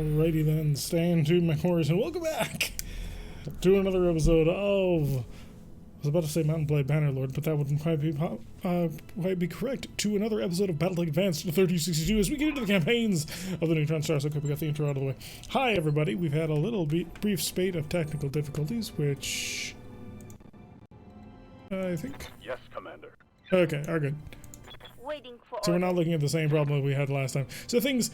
Alrighty then, stand to my horse and welcome back to another episode of, I was about to say Mountain Blade Bannerlord, but that wouldn't quite be correct, to another episode of BattleTech Advanced 3062 as we get into the campaigns of the Neutron Stars. Okay, we got the intro out of the way. Hi everybody, we've had a little brief spate of technical difficulties, which I think... Yes, Commander. Okay, are good. Waiting for So we're not looking at the same problem that we had last time. So things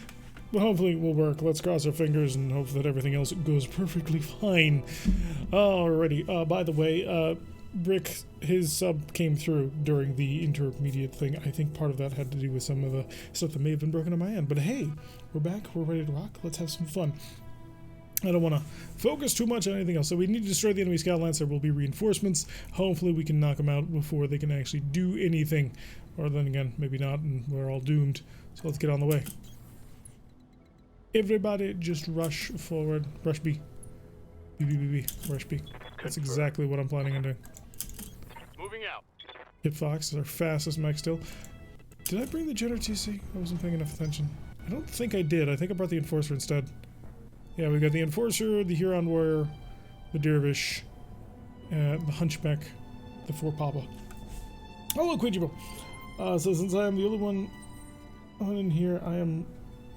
hopefully will work. Let's cross our fingers and hope that everything else goes perfectly fine. Alrighty, by the way, Rick, his sub came through during the intermediate thing. I think part of that had to do with some of the stuff that may have been broken on my end. But hey, we're back, we're ready to rock, let's have some fun. I don't want to focus too much on anything else. So we need to destroy the enemy scout lance. There will be reinforcements. Hopefully we can knock them out before they can actually do anything. Or then again, maybe not, and we're all doomed. So let's get on the way. Everybody just rush forward. Rush B. B. Rush B. That's exactly what I'm planning on doing. Moving out. Kitfox is our fastest mech still. Did I bring the Jenner TC? I wasn't paying enough attention. I don't think I did. I think I brought the Enforcer instead. Yeah, we got the Enforcer, the Huron Warrior, the Dervish, the Hunchback, the Four Papa. Oh, look, Quidjibo. So since I am the only one in here, I am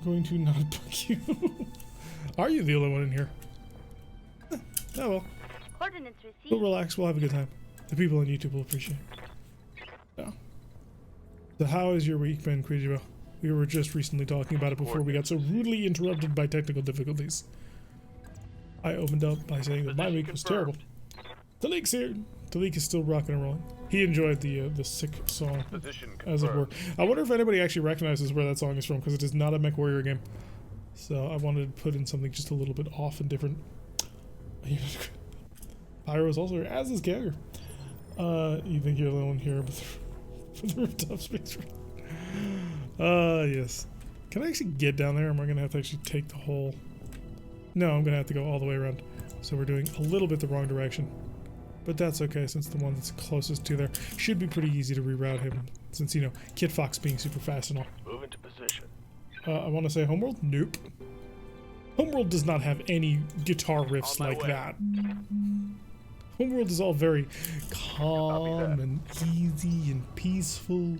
going to not book you. Are you the only one in here? Oh well. Coordinates received. We'll relax, we'll have a good time. The people on YouTube will appreciate it. Yeah. So how has your week been, Quidjibo? We were just recently talking about it before we got so rudely interrupted by technical difficulties. I opened up by saying that my week was terrible. Talik's here. Talik is still rocking and rolling. He enjoyed the sick song, as it were. I wonder if anybody actually recognizes where that song is from, because it is not a Mech Warrior game. So I wanted to put in something just a little bit off and different. Pyro is also here, as is Gagger. You think you're the only one here for the rooftop space? Yes. Can I actually get down there, or am I going to have to actually take the whole... No, I'm going to have to go all the way around. So we're doing a little bit the wrong direction. But that's okay, since the one that's closest to there should be pretty easy to reroute him, since, you know, Kitfox being super fast and all. Move into position. I want to say Homeworld? Nope. Homeworld does not have any guitar riffs like that. Homeworld is all very calm and easy and peaceful.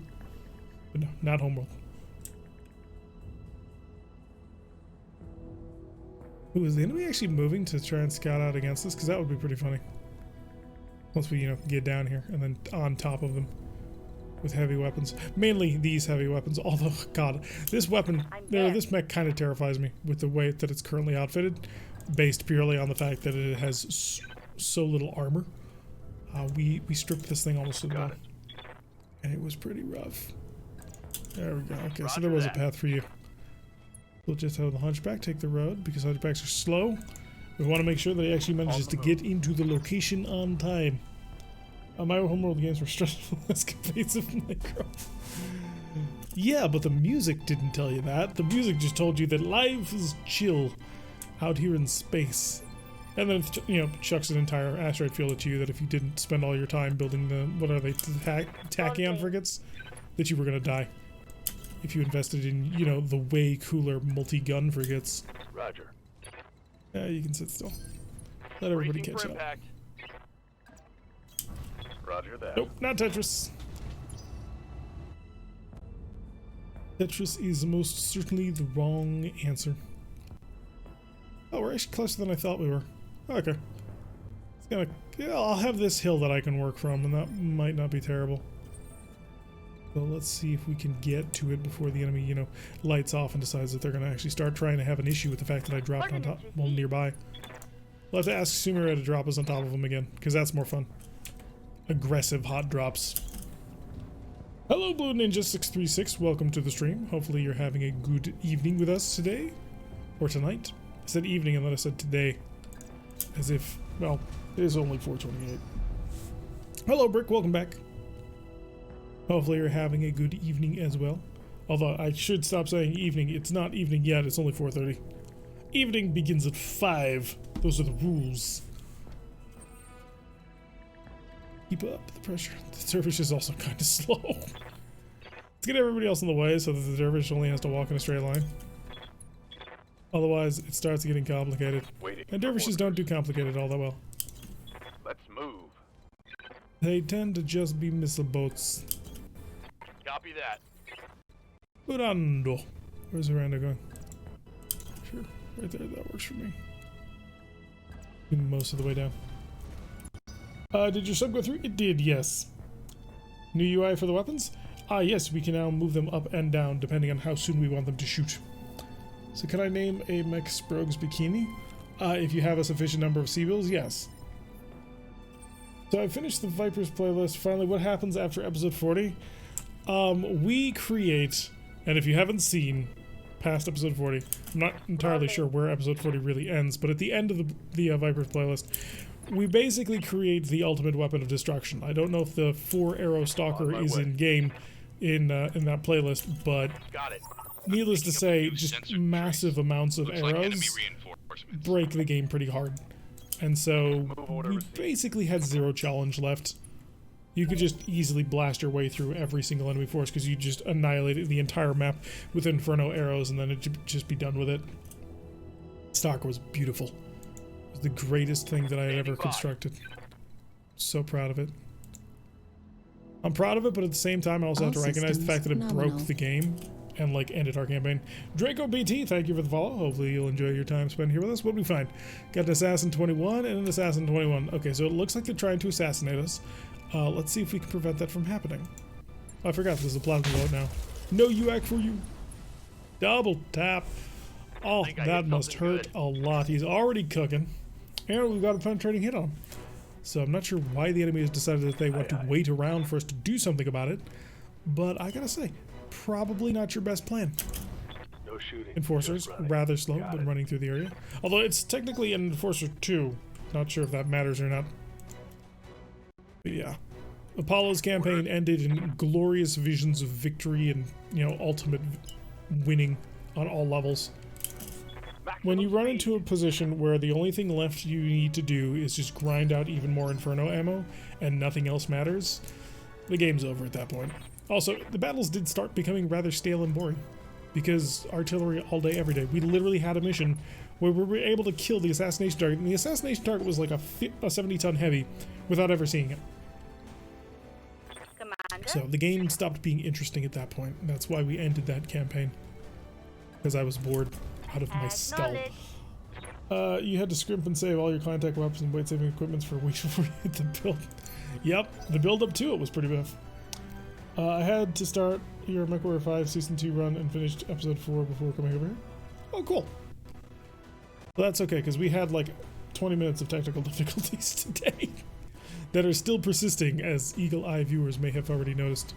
But no, not Homeworld. Ooh, is the enemy actually moving to try and scout out against us? Because that would be pretty funny. Once we, you know, get down here and then on top of them with heavy weapons. Mainly these heavy weapons, although, God, this weapon, this mech kind of terrifies me with the way that it's currently outfitted, based purely on the fact that it has so little armor. We stripped this thing almost to the bone, and it was pretty rough. There we go. Okay, so there was a path for you. We'll just have the Hunchback take the road, because Hunchbacks are slow. We want to make sure that he actually manages to get into the location on time. My Homeworld games were stressful escapades of Micro. Yeah, but the music didn't tell you that. The music just told you that life is chill out here in space. And then, you know, chucks an entire asteroid field at you that if you didn't spend all your time building the, what are they, tachyon frigates, that you were going to die. If you invested in, you know, the way cooler multi-gun frigates. Roger. Yeah, you can sit still. Let everybody catch up. Roger that. Nope, not Tetris. Tetris is most certainly the wrong answer. Oh, we're actually closer than I thought we were. Okay. It's gonna... Yeah, I'll have this hill that I can work from, and that might not be terrible. So let's see if we can get to it before the enemy, you know, lights off and decides that they're going to actually start trying to have an issue with the fact that I dropped on top, well, nearby. We'll have to ask Sumira to drop us on top of them again, because that's more fun. Aggressive hot drops. Hello, Blue Ninja 636. Welcome to the stream. Hopefully you're having a good evening with us today, or tonight. I said evening and then I said today, as if, well, it is only 4:28. Hello, Brick. Welcome back. Hopefully you're having a good evening as well. Although I should stop saying evening. It's not evening yet. It's only 4:30. Evening begins at 5. Those are the rules. Keep up the pressure. The dervish is also kind of slow. Let's get everybody else in the way so that the dervish only has to walk in a straight line. Otherwise, it starts getting complicated. Waiting And for dervishes don't do orders. complicated all that well. Let's move. They tend to just be missile boats. Copy that. Urando. Where's Urando going? Sure, right there. That works for me. Most of the way down. Did your sub go through? It did, yes. New UI for the weapons? Yes, we can now move them up and down depending on how soon we want them to shoot. So can I name a Mechs Brogues Bikini? If you have a sufficient number of C-bills, yes. So I finished the Vipers playlist. Finally, what happens after episode 40? We create, and if you haven't seen past episode 40, I'm not entirely sure where episode 40 really ends, but at the end of the Vipers playlist, we basically create the ultimate weapon of destruction. I don't know if the 4-arrow stalker is in game in that playlist, but Got it. needless to say, just massive amounts of arrows break the game pretty hard. And so we basically had 0 challenge left. You could just easily blast your way through every single enemy force because you just annihilated the entire map with Inferno arrows and then it'd just be done with it. Stalker was beautiful. It was the greatest thing that I had ever constructed. So proud of it. I'm proud of it, but at the same time I also have to recognize the fact that it broke the game and like ended our campaign. Draco BT, thank you for the follow. Hopefully you'll enjoy your time spent here with us. What did we find? Got an Assassin 21 and an Assassin 21. Okay, so it looks like they're trying to assassinate us. Let's see if we can prevent that from happening. Oh, I forgot there's a plasma vote now. No UAC for you. Double tap. Oh, that must hurt a lot. He's already cooking. And we've got a penetrating hit on him. So I'm not sure why the enemy has decided that they want to wait around for us to do something about it. But I gotta say, probably not your best plan. No shooting. Enforcers, rather slow, but running through the area. Although it's technically an Enforcer 2. Not sure if that matters or not. But yeah. Apollo's campaign ended in glorious visions of victory and, you know, ultimate winning on all levels. When you run into a position where the only thing left you need to do is just grind out even more Inferno ammo and nothing else matters, the game's over at that point. Also, the battles did start becoming rather stale and boring because artillery all day, every day. We literally had a mission where we were able to kill the assassination target, and the assassination target was like a 70-ton heavy without ever seeing it. Commander? So the game stopped being interesting at that point. And that's why we ended that campaign. Because I was bored out of my skull. You had to scrimp and save all your client tech weapons and weight saving equipments for weeks before you hit the build. Yep, the build up to it was pretty rough. I had to start your MechWarrior 5 Season 2 run and finished Episode 4 before coming over here. Oh, cool. Well, that's okay, because we had like 20 minutes of technical difficulties today that are still persisting, as eagle-eye viewers may have already noticed.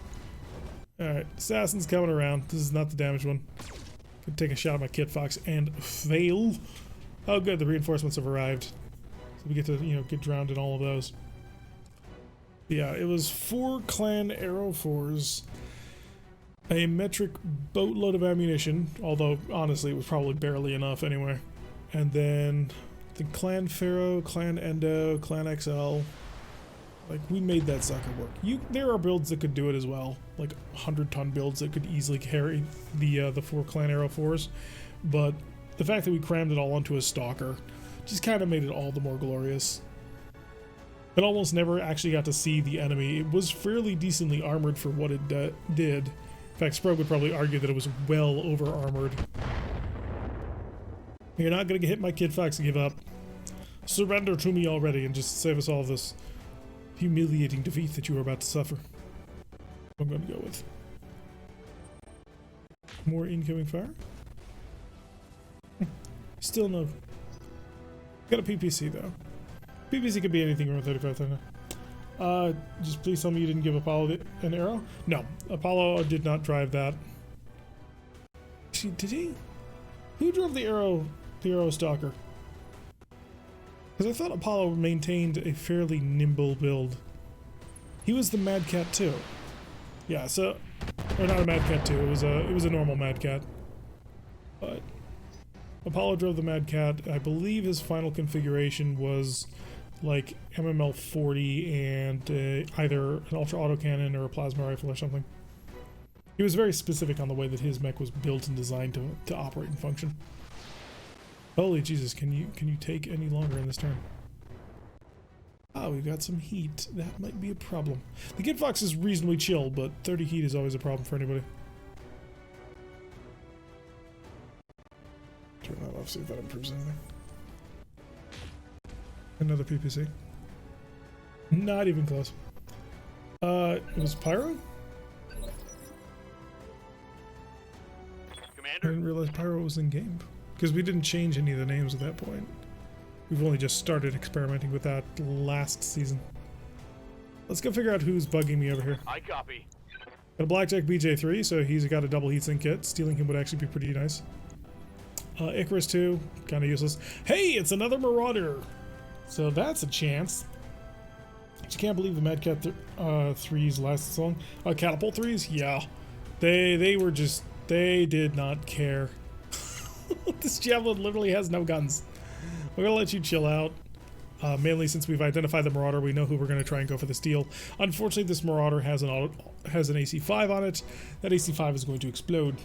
Alright, Assassin's coming around. This is not the damaged one. Could take a shot at my Kitfox and fail. Oh good, the reinforcements have arrived. So we get to, you know, get drowned in all of those. Yeah, it was 4 clan arrow 4s, a metric boatload of ammunition, although honestly it was probably barely enough anyway. And then the clan Pharaoh, clan Endo, clan XL. Like, we made that sucker work. There are builds that could do it as well, like 100-ton builds that could easily carry the 4 clan arrow 4s, but the fact that we crammed it all onto a stalker just kind of made it all the more glorious. It almost never actually got to see the enemy. It was fairly decently armored for what it did. In fact, Sprague would probably argue that it was well over-armored. You're not going to hit my Kitfox and give up. Surrender to me already and just save us all this humiliating defeat that you are about to suffer. I'm going to go with. More incoming fire? Still no. Got a PPC though. PPC could be anything around 35,000. Just please tell me you didn't give Apollo an arrow? No, Apollo did not drive that. Did he? Who drove the arrow stalker? Because I thought Apollo maintained a fairly nimble build. He was the Mad Cat too. Yeah, so, or not a Mad Cat 2. It was a normal Mad Cat. But Apollo drove the Mad Cat. I believe his final configuration was like MML 40 and either an ultra autocannon or a plasma rifle or something. He was very specific on the way that his mech was built and designed to operate and function. Holy Jesus, can you take any longer in this turn? Ah, we've got some heat. That might be a problem. The Kitfox is reasonably chill, but 30 heat is always a problem for anybody. Turn that off, see if that improves anything. Another PPC. Not even close. It was Pyro? I didn't realize Pyro was in game. Because we didn't change any of the names at that point. We've only just started experimenting with that last season. Let's go figure out who's bugging me over here. I copy. Got a Blackjack BJ3, so he's got a double heatsink kit. Stealing him would actually be pretty nice. Icarus 2, kind of useless. Hey, it's another Marauder! So that's a chance. I can't believe the Mad Cat 3s lasted so long. Catapult 3s? Yeah. They were just... They did not care. This Javelin literally has no guns. We're gonna let you chill out. Mainly since we've identified the Marauder, we know who we're gonna try and go for the steal. Unfortunately, this Marauder has an AC5 on it. That AC5 is going to explode.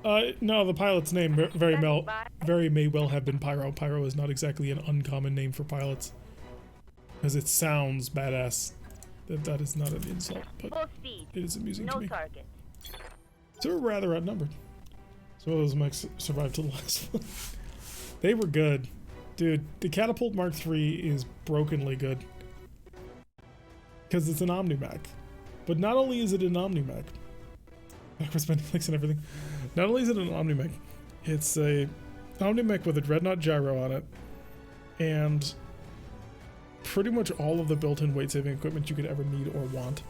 No, the pilot's name very may well have been Pyro. Pyro is not exactly an uncommon name for pilots. Because it sounds badass. That is not an insult, but it is amusing to me. Target. So we're rather outnumbered. So those mechs survived to the last one. They were good. Dude, the Catapult Mark III is brokenly good. Because it's an Omni-Mech. But not only is it an Omni-Mech. Backwards bending clicks and everything. Not only is it an Omni-Mech, it's a Omni-Mech with a Dreadnought gyro on it. And pretty much all of the built-in weight-saving equipment you could ever need or want.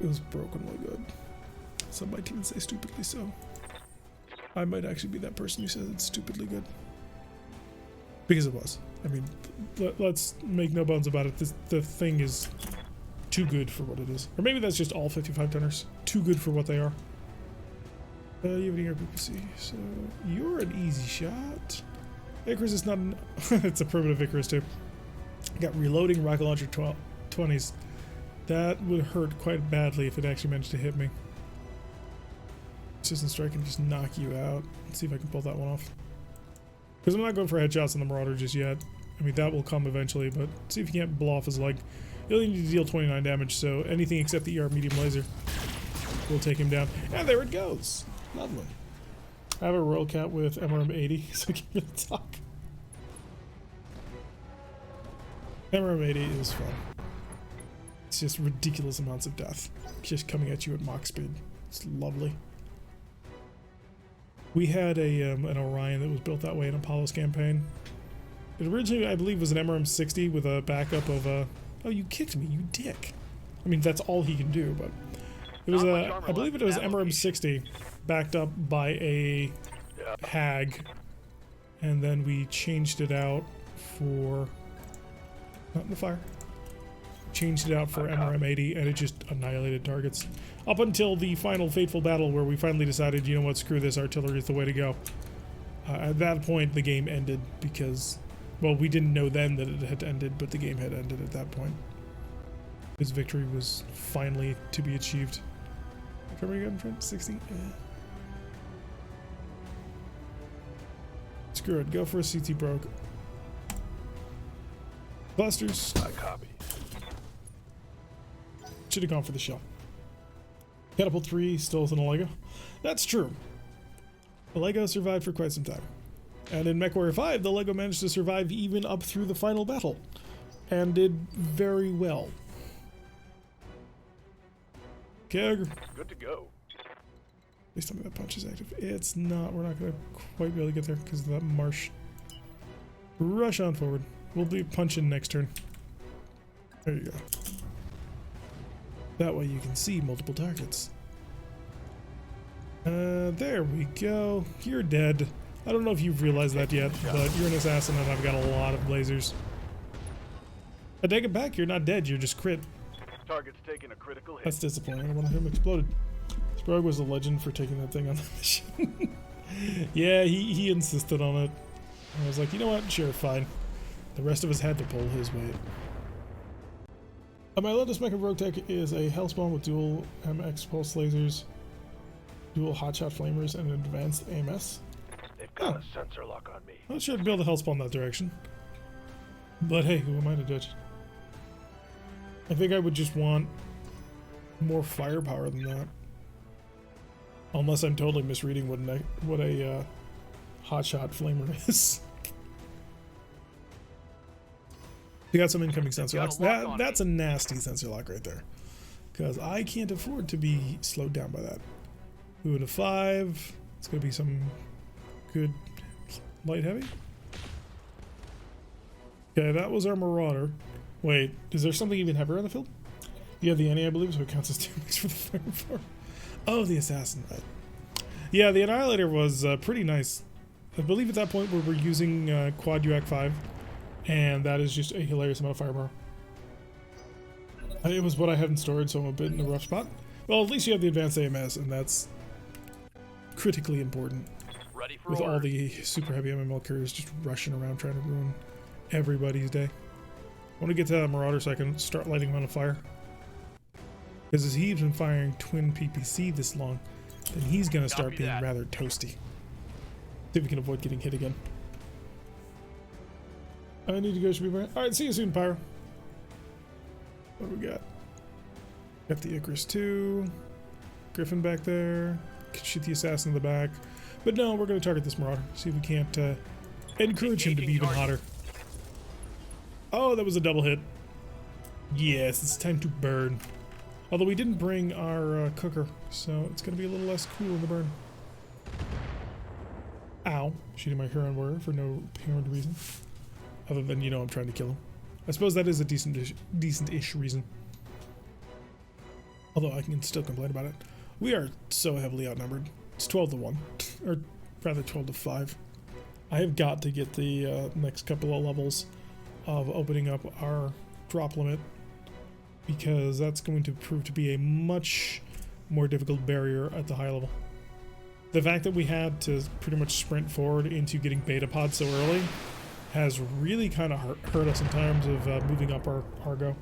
It was brokenly good. Some might even say stupidly so. I might actually be that person who says it's stupidly good. Because it was. I mean, let's make no bones about it. The thing is too good for what it is. Or maybe that's just all 55-tonners. Too good for what they are. You have an air PPC, so you're an easy shot. Icarus is not an... it's a primitive Icarus too. Got reloading rocket launcher 20s. That would hurt quite badly if it actually managed to hit me. Precision strike can just knock you out. Let's see if I can pull that one off. Because I'm not going for headshots on the Marauder just yet. I mean, that will come eventually, but see if you can't blow off his leg. You only need to deal 29 damage, so anything except the ER medium laser will take him down. And there it goes. Lovely. I have a Royal Cat with MRM 80, so I can really talk. MRM 80 is fun. It's just ridiculous amounts of death. Just coming at you at Mach speed. It's lovely. We had an Orion that was built that way in Apollo's campaign. It originally, I believe, was an MRM 60 with a backup of a... Oh, you kicked me, you dick. I mean, that's all he can do, but... It was a... I believe it was MRM 60 backed up by a Hag. And then we changed it out for... Not in the fire. Changed it out for MRM 80, and it just annihilated targets. Up until the final fateful battle where we finally decided, you know what, screw this, artillery is the way to go. At that point, the game ended because, well, we didn't know then that it had ended, but the game had ended at that point. His victory was finally to be achieved. How many got in front? 60? Yeah. Screw it, go for a CT broke. Clusters. I copy. Should have gone for the shell. Catapult 3 still isn't a Lego. That's true. The Lego survived for quite some time. And in MechWarrior 5, the Lego managed to survive even up through the final battle. And did very well. Keg. Good to go. Please tell me that punch is active. It's not. We're not going to quite be able to get there because of that marsh. Rush on forward. We'll be punching next turn. There you go. That way you can see multiple targets. There we go. You're dead. I don't know if you've realized that yet, but you're an assassin and I've got a lot of lasers. I take it back, you're not dead, you're just crit. Target's taking a critical hit. That's disappointing. One of them exploded. Sprague was a legend for taking that thing on the mission. Yeah, he insisted on it. I was like, you know what? Sure, fine. The rest of us had to pull his weight. My latest mech of BattleTech is a Hellspawn with dual MX pulse lasers, dual hotshot flamers, and an advanced AMS. They've Got a sensor lock on me. I'm not sure I'd be able to help spawn that direction. But hey, who am I to judge? I think I would just want more firepower than that. Unless I'm totally misreading what a hotshot flamer is. We got some incoming sensor locks. That's a nasty sensor lock right there. Because I can't afford to be slowed down by that. Moving to 5. It's going to be some good light heavy. Okay, that was our Marauder. Wait, is there something even heavier on the field? You have the Annie, I believe, so it counts as 2 mix for the fire farm. Oh, the Assassin. Yeah, the Annihilator was pretty nice. I believe at that point we were using Quad UAC 5, and that is just a hilarious amount of firepower. It was what I had in storage, so I'm a bit in a rough spot. Well, at least you have the Advanced AMS, and that's critically important. Ready for With orders. all the super heavy MML carriers just rushing around trying to ruin everybody's day. I want to get to that Marauder so I can start lighting him on fire. Because as he's been firing twin PPC this long, then he's going to start being rather toasty. See if we can avoid getting hit again. I need to go, should be right. Alright, see you soon, Pyro. What do we got? Got the Icarus 2. Griffin back there. Could shoot the Assassin in the back. But no, we're going to target this Marauder. See if we can't encourage him to be even hotter. Oh, that was a double hit. Yes, it's time to burn. Although we didn't bring our cooker, so it's going to be a little less cool in the burn. Ow. Shooting my Huron warrior for no apparent reason. Other than, you know, I'm trying to kill him. I suppose that is a decent-ish reason. Although I can still complain about it. We are so heavily outnumbered. It's 12 to 1. Or rather 12 to 5. I have got to get the next couple of levels of opening up our drop limit, because that's going to prove to be a much more difficult barrier at the high level. The fact that we had to pretty much sprint forward into getting beta pod so early has really kind of hurt us in terms of moving up our Argo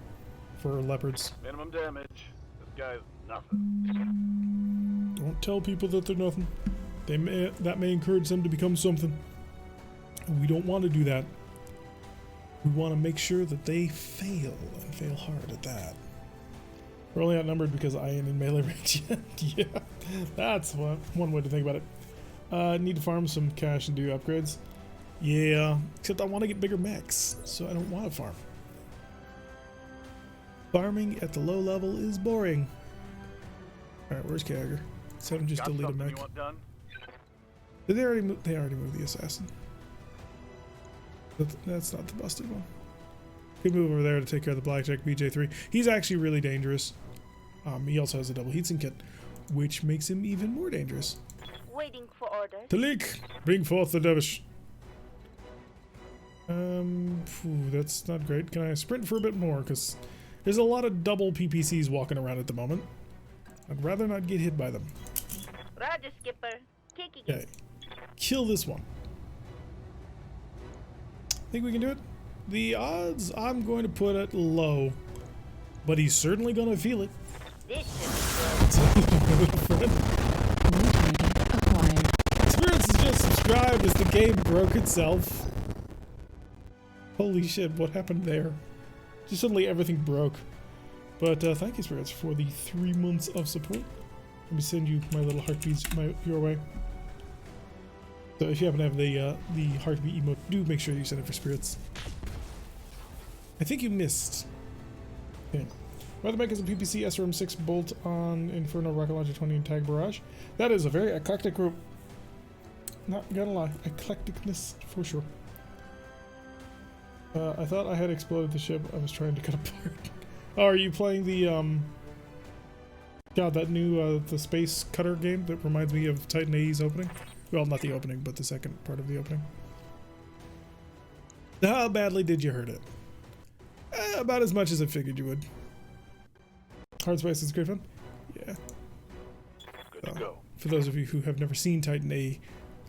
for leopards. Minimum damage. This guy's nothing. Don't tell people that they're nothing. That may encourage them to become something. We don't want to do that. We want to make sure that they fail, and fail hard at that. We're only outnumbered because I am in melee range yet. Yeah, that's one way to think about it. Need to farm some cash and do upgrades. Yeah, except I want to get bigger mechs, so I don't want to farm. Farming at the low level is boring. Alright, where's Kagger? So I'm just Got delete a something mech. you want done? Did they already move? They already moved the assassin. That's not the busted one. Could move over there to take care of the Blackjack BJ3. He's actually really dangerous. He also has a double heatsink kit, which makes him even more dangerous. Waiting for orders. Talik, bring forth the dervish. That's not great. Can I sprint for a bit more? Because there's a lot of double PPCs walking around at the moment. I'd rather not get hit by them. Roger, Skipper. Kicking Okay. Kill this one. Think we can do it? The odds I'm going to put it low, but he's certainly going to feel it. This is Friend. Spirits has just subscribed as the game broke itself. Holy shit, what happened there? Just suddenly everything broke. But thank you, Spirits, for the 3 months of support. Let me send you my little heartbeats your way. So if you happen to have the heartbeat emote, do make sure you send it for Spirits. I think you missed. Okay. Weatherback is a PPC SRM6 bolt on Inferno Rocket Launcher 20 and Tag Barrage. That is a very eclectic group. Not gonna lie, eclecticness for sure. I thought I had exploded the ship. I was trying to cut apart. Oh, are you playing the God, that new the space cutter game that reminds me of Titan AE's opening? Well, not the opening, but the second part of the opening. How badly did you hurt it? About as much as I figured you would. Hard Space is great fun? Yeah. Good to go. For those of you who have never seen Titan AE,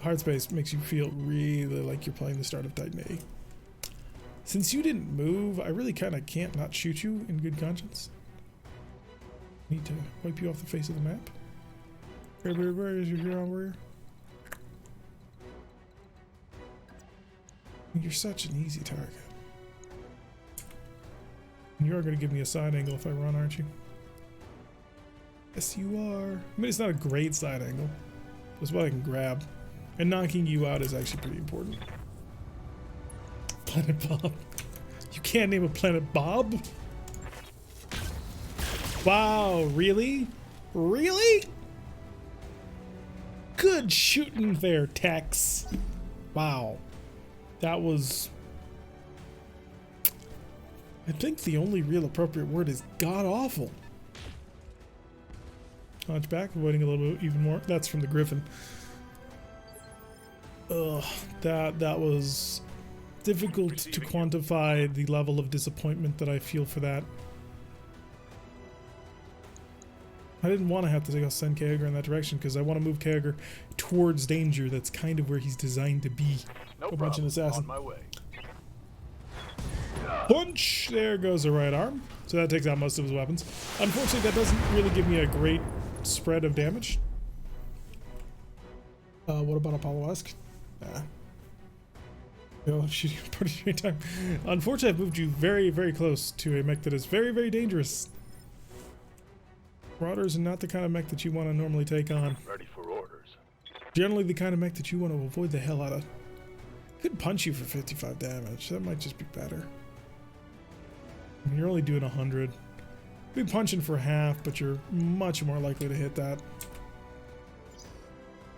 Hard Space makes you feel really like you're playing the start of Titan AE. Since you didn't move, I really kind of can't not shoot you in good conscience. Need to wipe you off the face of the map. Where is your Huron warrior? You're such an easy target. You are going to give me a side angle if I run, aren't you? Yes, you are. I mean, it's not a great side angle. It's what I can grab. And knocking you out is actually pretty important. Planet Bob. You can't name a planet Bob? Wow, really? Really? Good shooting there, Tex. Wow. That was... I think the only real appropriate word is god-awful. Hunchback, avoiding a little bit even more. That's from the Griffin. Ugh, that was difficult to quantify the level of disappointment that I feel for that. I didn't want to have to go send Kyogre in that direction because I want to move Kyogre towards danger. That's kind of where he's designed to be. No Go punch an assassin. On my way. Punch! There goes the right arm. So that takes out most of his weapons. Unfortunately, that doesn't really give me a great spread of damage. What about Apollo-esque? Nah. I'm shooting a pretty straight time. Unfortunately, I've moved you very, very close to a mech that is very, very dangerous. Marauders are not the kind of mech that you want to normally take on. Ready for orders. Generally the kind of mech that you want to avoid the hell out of. Could punch you for 55 damage. That might just be better. I mean, you're only doing 100. Be punching for half, but you're much more likely to hit that.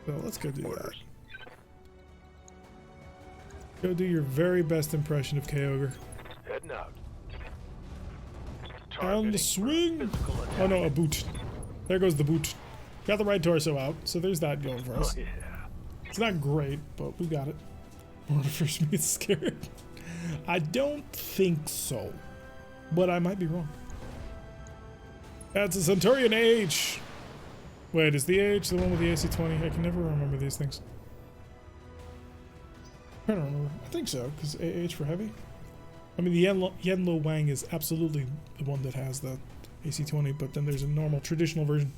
So let's go do that. Go do your very best impression of Kyogre. Heading out. Down the swing! Oh no, a boot. There goes the boot. Got the right torso out, so there's that going for us. Oh, yeah. It's not great, but we got it. Order first me scared. I don't think so, but I might be wrong. That's a Centurion AH. Wait, is the AH the one with the AC-20? I can never remember these things. I don't remember. I think so, because AH for heavy. I mean, the Yenlo Wang is absolutely the one that has the AC-20, but then there's a normal, traditional version.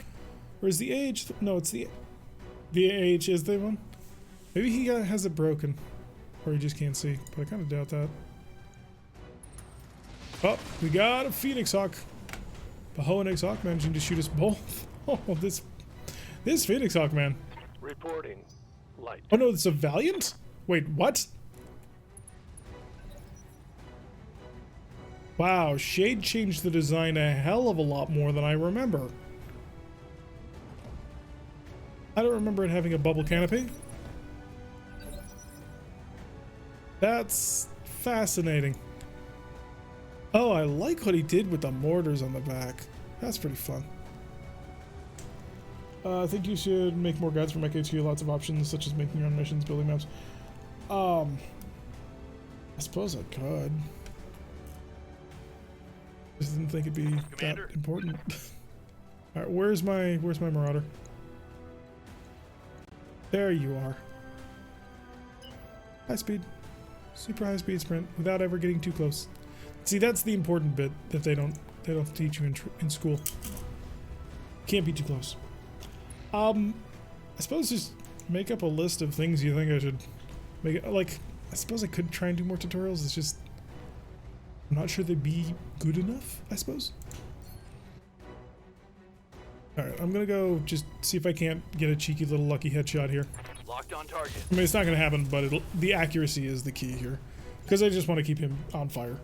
Whereas the AH, no, it's the AH is the one. Maybe he has it broken, or he just can't see, but I kind of doubt that. Oh, we got a Phoenix Hawk. Bahoenix Hawk managing to shoot us both. Oh, this Phoenix Hawk, man. Reporting. Light. Oh no, it's a Valiant? Wait, what? Wow, Shade changed the design a hell of a lot more than I remember. I don't remember it having a bubble canopy. That's fascinating. Oh, I like what he did with the mortars on the back. That's pretty fun. I think you should make more guides for Mech HQ. Lots of options, such as making your own missions, building maps. I suppose I could. Just didn't think it'd be Commander. that important. All right, where's my Marauder? There you are. High speed, super high speed sprint without ever getting too close. See, that's the important bit that they don't teach you in school. Can't be too close. I suppose just make up a list of things you think I should make it, like, I suppose I could try and do more tutorials. It's just I'm not sure they'd be good enough, I suppose. Alright, I'm gonna go just see if I can't get a cheeky little lucky headshot here. Locked on target. I mean, it's not gonna happen, but the accuracy is the key here. Because I just want to keep him on fire.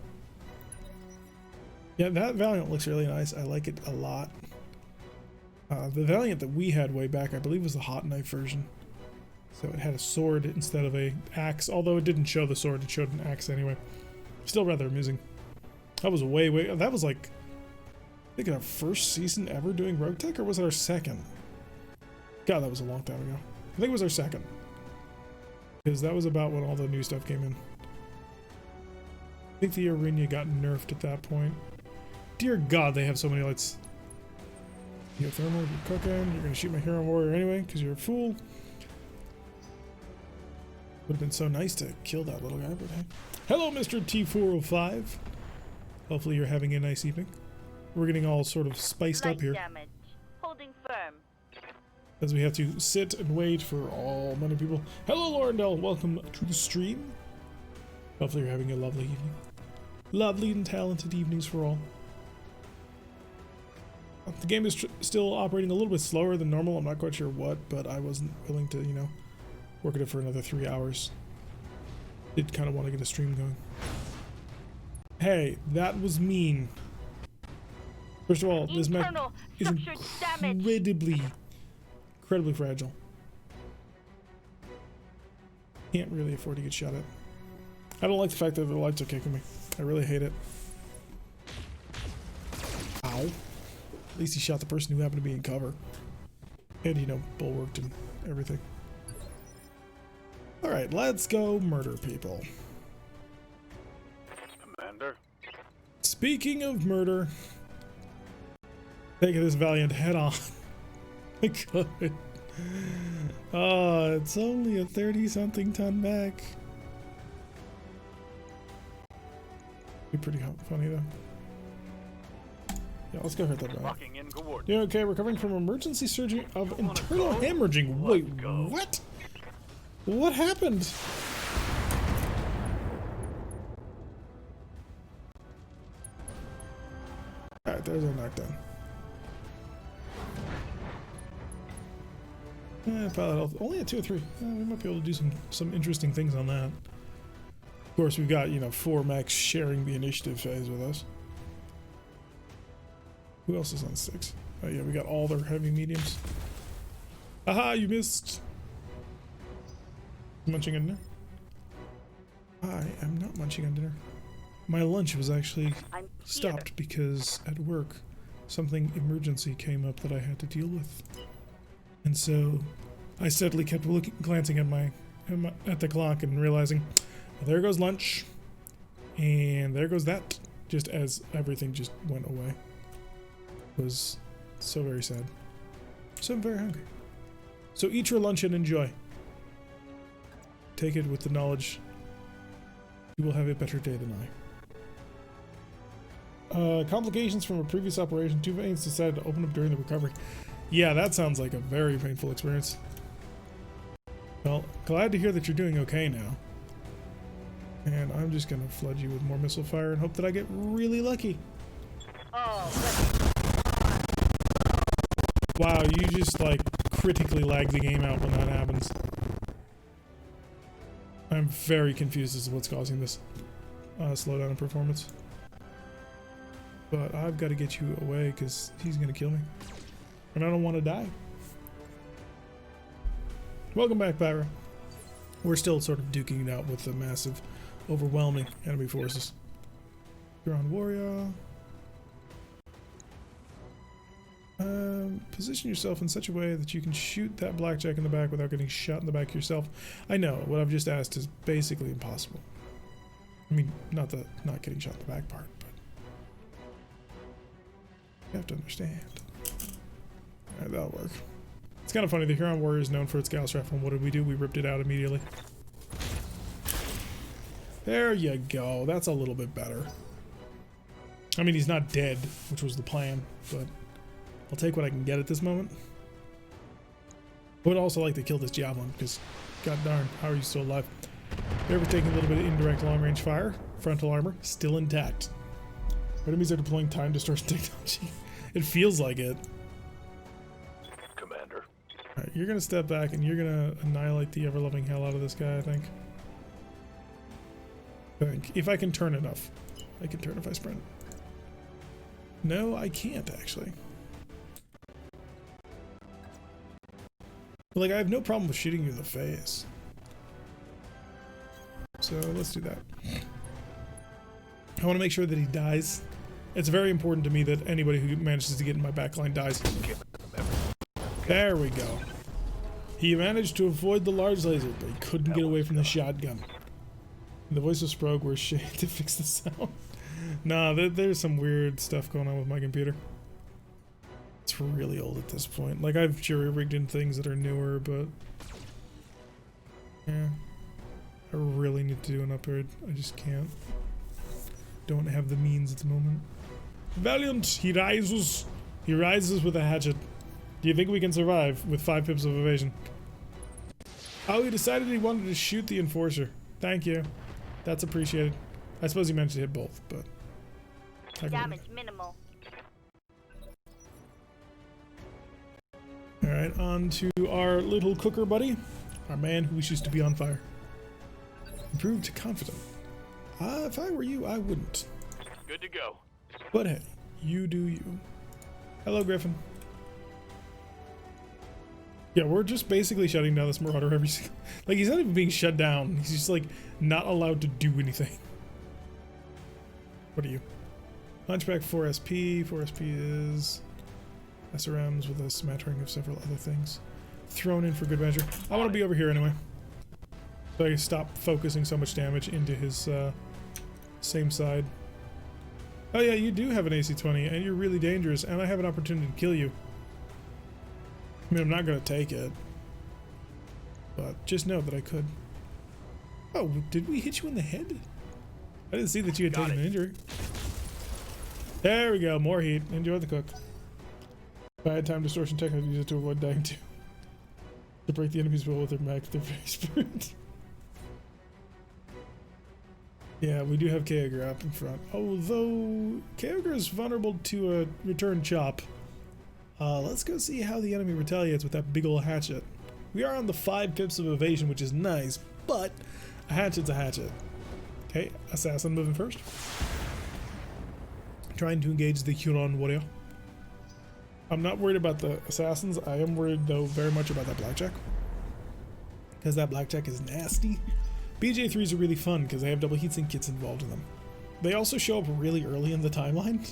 Yeah, that Valiant looks really nice. I like it a lot. The Valiant that we had way back, I believe, was the Hot Knife version. So it had a sword instead of a axe, although it didn't show the sword, it showed an axe anyway. Still rather amusing. That was that was like, I think our first season ever doing Rogue Tech, or was it our second? God, that was a long time ago. I think it was our second. Because that was about when all the new stuff came in. I think the arena got nerfed at that point. Dear God, they have so many lights. You're thermal, you're cooking, you're gonna shoot my hero warrior anyway, because you're a fool. Would have been so nice to kill that little guy, but hey. Hello, Mr. T405. Hopefully you're having a nice evening. We're getting all sort of spiced up here. Damage. Holding firm. As we have to sit and wait for all many people. Hello, Laurendell. Welcome to the stream. Hopefully you're having a lovely evening. Lovely and talented evenings for all. The game is still operating a little bit slower than normal. I'm not quite sure what, but I wasn't willing to, you know, work at it for another 3 hours. Did kind of want to get a stream going. Hey, that was mean. First of all, this mech is incredibly fragile. Can't really afford to get shot at. I don't like the fact that the lights are kicking me. I really hate it. Ow. At least he shot the person who happened to be in cover. And, you know, bulwarked and everything. Alright, let's go murder people. Commander. Speaking of murder, taking this valiant head on. I could. Oh, it's only a 30-something ton mech. Be pretty funny though. Yeah, let's go hurt that guy. Yeah, okay, recovering from emergency surgery of internal hemorrhaging. Wait, what? What happened? Alright, there's our knockdown. Pilot health. Only at 2 or 3. We might be able to do some interesting things on that. Of course, we've got, you know, 4 mechs sharing the initiative phase with us. Who else is on 6? Oh yeah, we got all their heavy mediums. Aha, you missed! Munching on dinner? I am not munching on dinner. My lunch was actually stopped because at work something emergency came up that I had to deal with. And so I steadily kept glancing at the clock and realizing, well, there goes lunch, and there goes that, just as everything just went away. It was so very sad. So I'm very hungry. So eat your lunch and enjoy. Take it with the knowledge you will have a better day than I. Complications from a previous operation. 2 veins decided to open up during the recovery. Yeah, that sounds like a very painful experience. Well, glad to hear that you're doing okay now. And I'm just gonna flood you with more missile fire and hope that I get really lucky. Oh, wow, you just like critically lag the game out when that happens. I'm very confused as to what's causing this slowdown in performance. But I've got to get you away because he's gonna kill me. And I don't want to die. Welcome back, Pyro. We're still sort of duking it out with the massive, overwhelming enemy forces. You're on Warrior. Position yourself in such a way that you can shoot that blackjack in the back without getting shot in the back yourself. I know, what I've just asked is basically impossible. I mean, not getting shot in the back part, but you have to understand. Alright, that'll work. It's kind of funny, the Huron Warrior is known for its Gauss rifle, and what did we do? We ripped it out immediately. There you go, that's a little bit better. I mean, he's not dead, which was the plan, but I'll take what I can get at this moment. I would also like to kill this Javelin, because god darn, how are you still alive? They're taking a little bit of indirect long-range fire. Frontal armor, still intact. Enemies are deploying time distortion technology. It feels like it. Commander. Alright, you're gonna step back and you're gonna annihilate the ever-loving hell out of this guy, I think. If I can turn enough. I can turn if I sprint. No, I can't, actually. Like, I have no problem with shooting you in the face. So, let's do that. I want to make sure that he dies. It's very important to me that anybody who manages to get in my backline dies. There we go. He managed to avoid the large laser, but he couldn't get away from the shotgun. The voice of Sprogue was shade to fix the sound. Nah, there's some weird stuff going on with my computer. It's really old at this point. Like, I've jury-rigged in things that are newer, but yeah, I really need to do an upgrade. I just can't. Don't have the means at the moment. Valiant, he rises. He rises with a hatchet. Do you think we can survive with 5 pips of evasion? Oh, he decided he wanted to shoot the enforcer. Thank you. That's appreciated. I suppose you managed to hit both, but... Damage minimal. Alright, on to our little cooker buddy. Our man who wishes to be on fire. Improved confident. If I were you, I wouldn't. Good to go. But hey, you do you. Hello, Griffin. Yeah, we're just basically shutting down this Marauder every single... Like, he's not even being shut down. He's just, like, not allowed to do anything. What are you? Hunchback 4SP. 4SP is... SRMs with a smattering of several other things. Thrown in for good measure. I want to be over here anyway. So I can stop focusing so much damage into his, same side. Oh yeah, you do have an AC-20, and you're really dangerous, and I have an opportunity to kill you. I mean, I'm not gonna take it. But just know that I could. Oh, did we hit you in the head? I didn't see that you had taken an injury. There we go, more heat. Enjoy the cook. Bad time distortion technique, use it to avoid dying too. To break the enemy's will with their mech, their very spirit. Yeah, we do have Kyogre up in front. Although Kyogre is vulnerable to a return chop. Let's go see how the enemy retaliates with that big ol' hatchet. We are on the 5 pips of evasion, which is nice, but a hatchet's a hatchet. Okay, assassin moving first. Trying to engage the Huron warrior. I'm not worried about the assassins. I am worried, though, very much about that blackjack. Because that blackjack is nasty. BJ3s are really fun because they have double heatsink kits involved in them. They also show up really early in the timeline.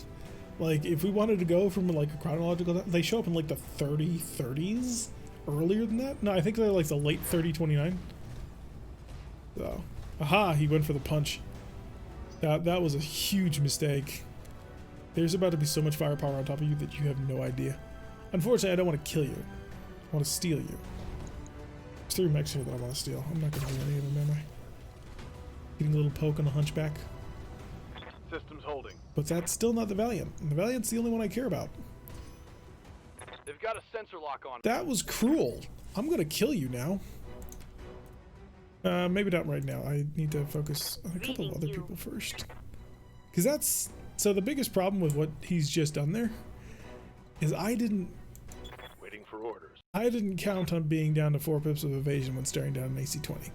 Like, if we wanted to go from, like, a chronological... They show up in, like, the 30s? Earlier than that? No, I think they're, like, the late 3029. So, aha, he went for the punch. That was a huge mistake. There's about to be so much firepower on top of you that you have no idea. Unfortunately, I don't want to kill you. I want to steal you. There's 3 mechs here that I want to steal. I'm not going to do any of them, am I? Getting a little poke on the hunchback. Systems holding. But that's still not the Valiant. And the Valiant's the only one I care about. They've got a sensor lock on. That was cruel. I'm going to kill you now. Maybe not right now. I need to focus on a couple of other people first. Because that's... So the biggest problem with what he's just done there is waiting for orders. I didn't count on being down to 4 pips of evasion when staring down an AC-20.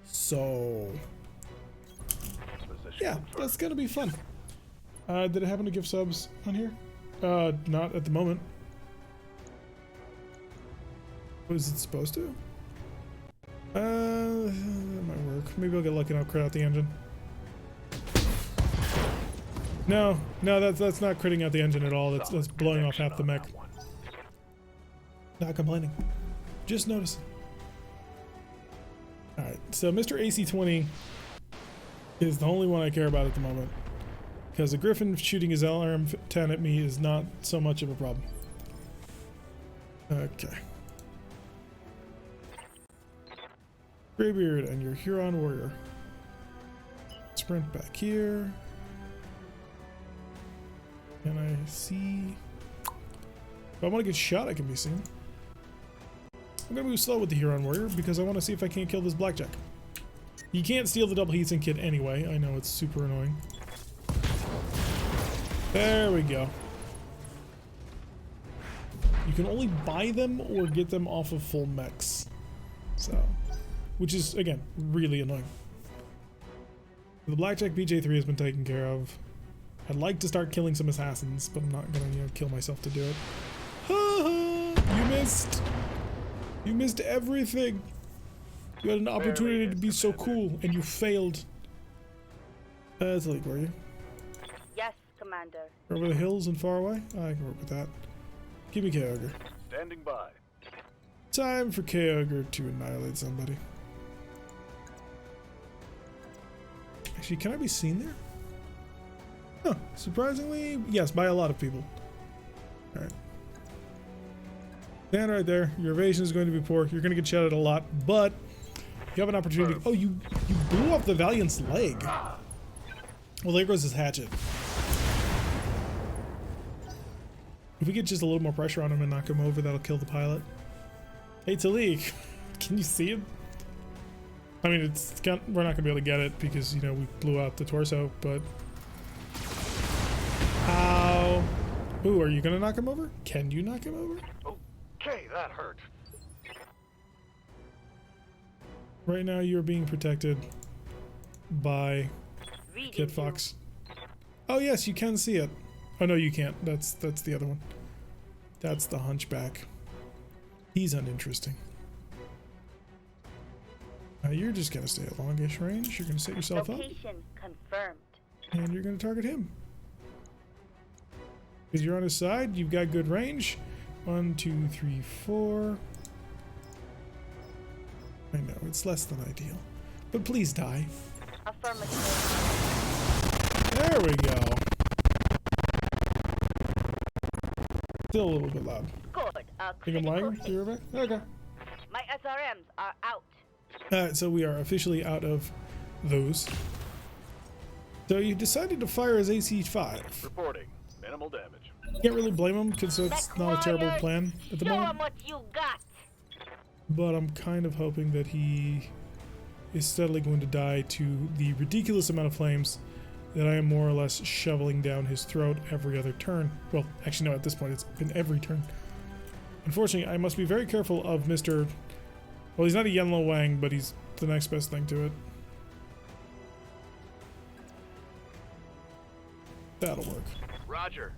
So yeah, that's gonna be fun. Did it happen to give subs on here? Not at the moment. Was it supposed to? That might work. Maybe I'll get lucky and I'll crit out the engine. No, that's not critting out the engine at all. That's blowing off half the mech. Not complaining. Just noticing. Alright, so Mr. AC-20 is the only one I care about at the moment. Because the Griffin shooting his LRM-10 at me is not so much of a problem. Okay. Greybeard and your Huron warrior. Sprint back here. Can I see? If I want to get shot, I can be seen. I'm gonna move slow with the Huron warrior because I want to see if I can't kill this blackjack. You can't steal the double heatsink kit anyway. I know it's super annoying. There we go. You can only buy them or get them off of full mechs. So, which is, again, really annoying. The blackjack BJ3 has been taken care of. I'd like to start killing some assassins, but I'm not gonna, kill myself to do it. You missed! You missed everything! You had an opportunity to be so cool, and you failed. That's a leak, were you? Yes, Commander. Over the hills and far away? I can work with that. Give me Kyogre. Standing by. Time for Kyogre to annihilate somebody. Actually, can I be seen there? Huh, surprisingly, yes, by a lot of people. Alright. Stand right there. Your evasion is going to be poor. You're going to get shot at a lot, but you have an opportunity. Oh, you blew off the Valiant's leg. Well, there goes his hatchet. If we get just a little more pressure on him and knock him over, that'll kill the pilot. Hey, Talik, can you see him? I mean, we're not gonna be able to get it because, you know, we blew out the torso, but... Ow. Ooh, are you gonna knock him over? Can you knock him over? Okay, that hurt. Right now, you're being protected by Reading Kitfox. Oh yes, you can see it. Oh no, you can't. That's the other one. That's the hunchback. He's uninteresting. You're just gonna stay at longish range. You're gonna set yourself up, Location confirmed. and you're gonna target him. Because you're on his side, you've got good range. 1, 2, 3, 4. I know, it's less than ideal. But please die. Affirmative. There we go. Still a little bit loud. Good. Think I'm lying? You Rebecca? Okay. My SRMs are out. Alright, so we are officially out of those. So you decided to fire as AC-5. Reporting. Minimal damage. Can't really blame him because it's not a terrible plan at the Show 'em moment. what you got. But I'm kind of hoping that he is steadily going to die to the ridiculous amount of flames that I am more or less shoveling down his throat every other turn. Well, actually no, at this point it's been every turn. Unfortunately, I must be very careful of Mr. Well, he's not a Yenlo Wang, but he's the next best thing to it. That'll work. Roger.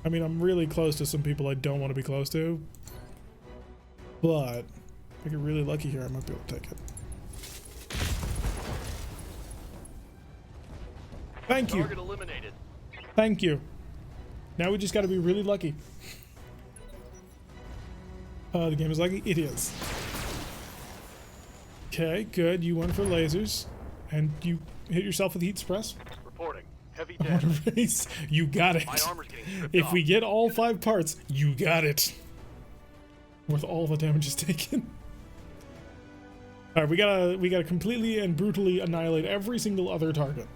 I mean, I'm really close to some people I don't want to be close to. But if I get really lucky here, I might be able to take it. Thank you. Target eliminated. Thank you. Now we just got to be really lucky. The game is lucky. It is. Okay, good. You went for lasers, and you hit yourself with heat suppress. Reporting. Heavy I want damage. to raise. You got it. My armor's getting stripped If off. we get all 5 parts, you got it. Worth all the damage is taken. All right, we gotta completely and brutally annihilate every single other target,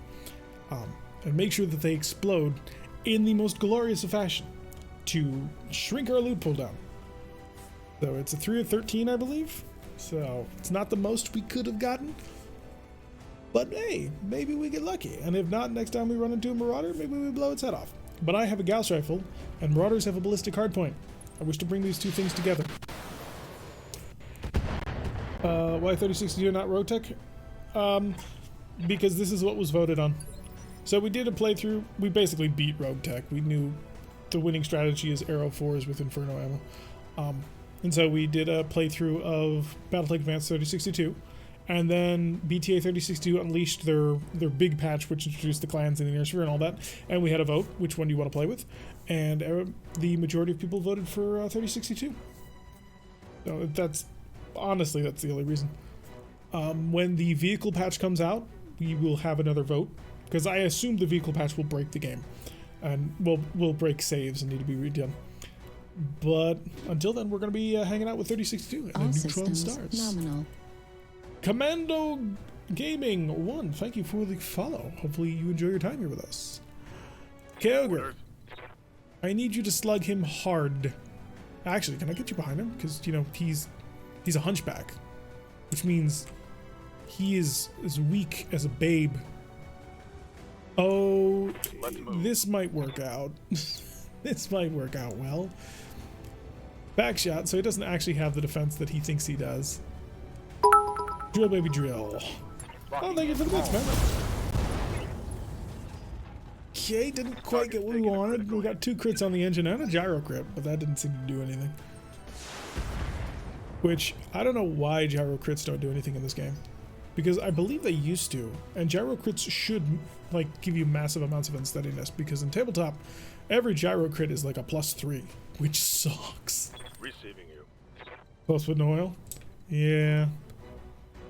and make sure that they explode in the most glorious of fashion to shrink our loot pool down. So it's a 3 of 13, I believe. So it's not the most we could have gotten, but hey, maybe we get lucky. And if not, next time we run into a marauder, maybe we blow its head off. But I have a Gauss rifle, and marauders have a ballistic hardpoint. I wish to bring these two things together. Why 3062 not Rogue Tech? Because this is what was voted on. So we did a playthrough. We basically beat Rogue Tech. We knew the winning strategy is Arrow 4s with Inferno ammo. And so we did a playthrough of BattleTech Advanced 3062. And then BTA 3062 unleashed their big patch, which introduced the clans and the Near Sphere and all that. And we had a vote, which one do you want to play with? And the majority of people voted for 3062. So that's honestly, that's the only reason. When the vehicle patch comes out, we will have another vote, because I assume the vehicle patch will break the game, and will break saves and need to be redone. But until then, we're going to be hanging out with 3062 and All Neutron systems Stars. nominal. Commando Gaming 1, thank you for the follow. Hopefully you enjoy your time here with us. Kyogre, I need you to slug him hard. Actually, can I get you behind him? Because, you know, he's a hunchback, which means he is as weak as a babe. Oh, this might work out. This might work out well. Back shot, so he doesn't actually have the defense that he thinks he does. Drill, baby, drill. Oh, thank you for the bits, man. Okay, didn't quite get what we wanted. We got 2 crits on the engine and a gyro crit, but that didn't seem to do anything. Which, I don't know why gyro crits don't do anything in this game. Because I believe they used to, and gyro crits should, like, give you massive amounts of unsteadiness, because in tabletop, every gyro crit is like a +3, which sucks. Receiving you. Close with no oil? Yeah.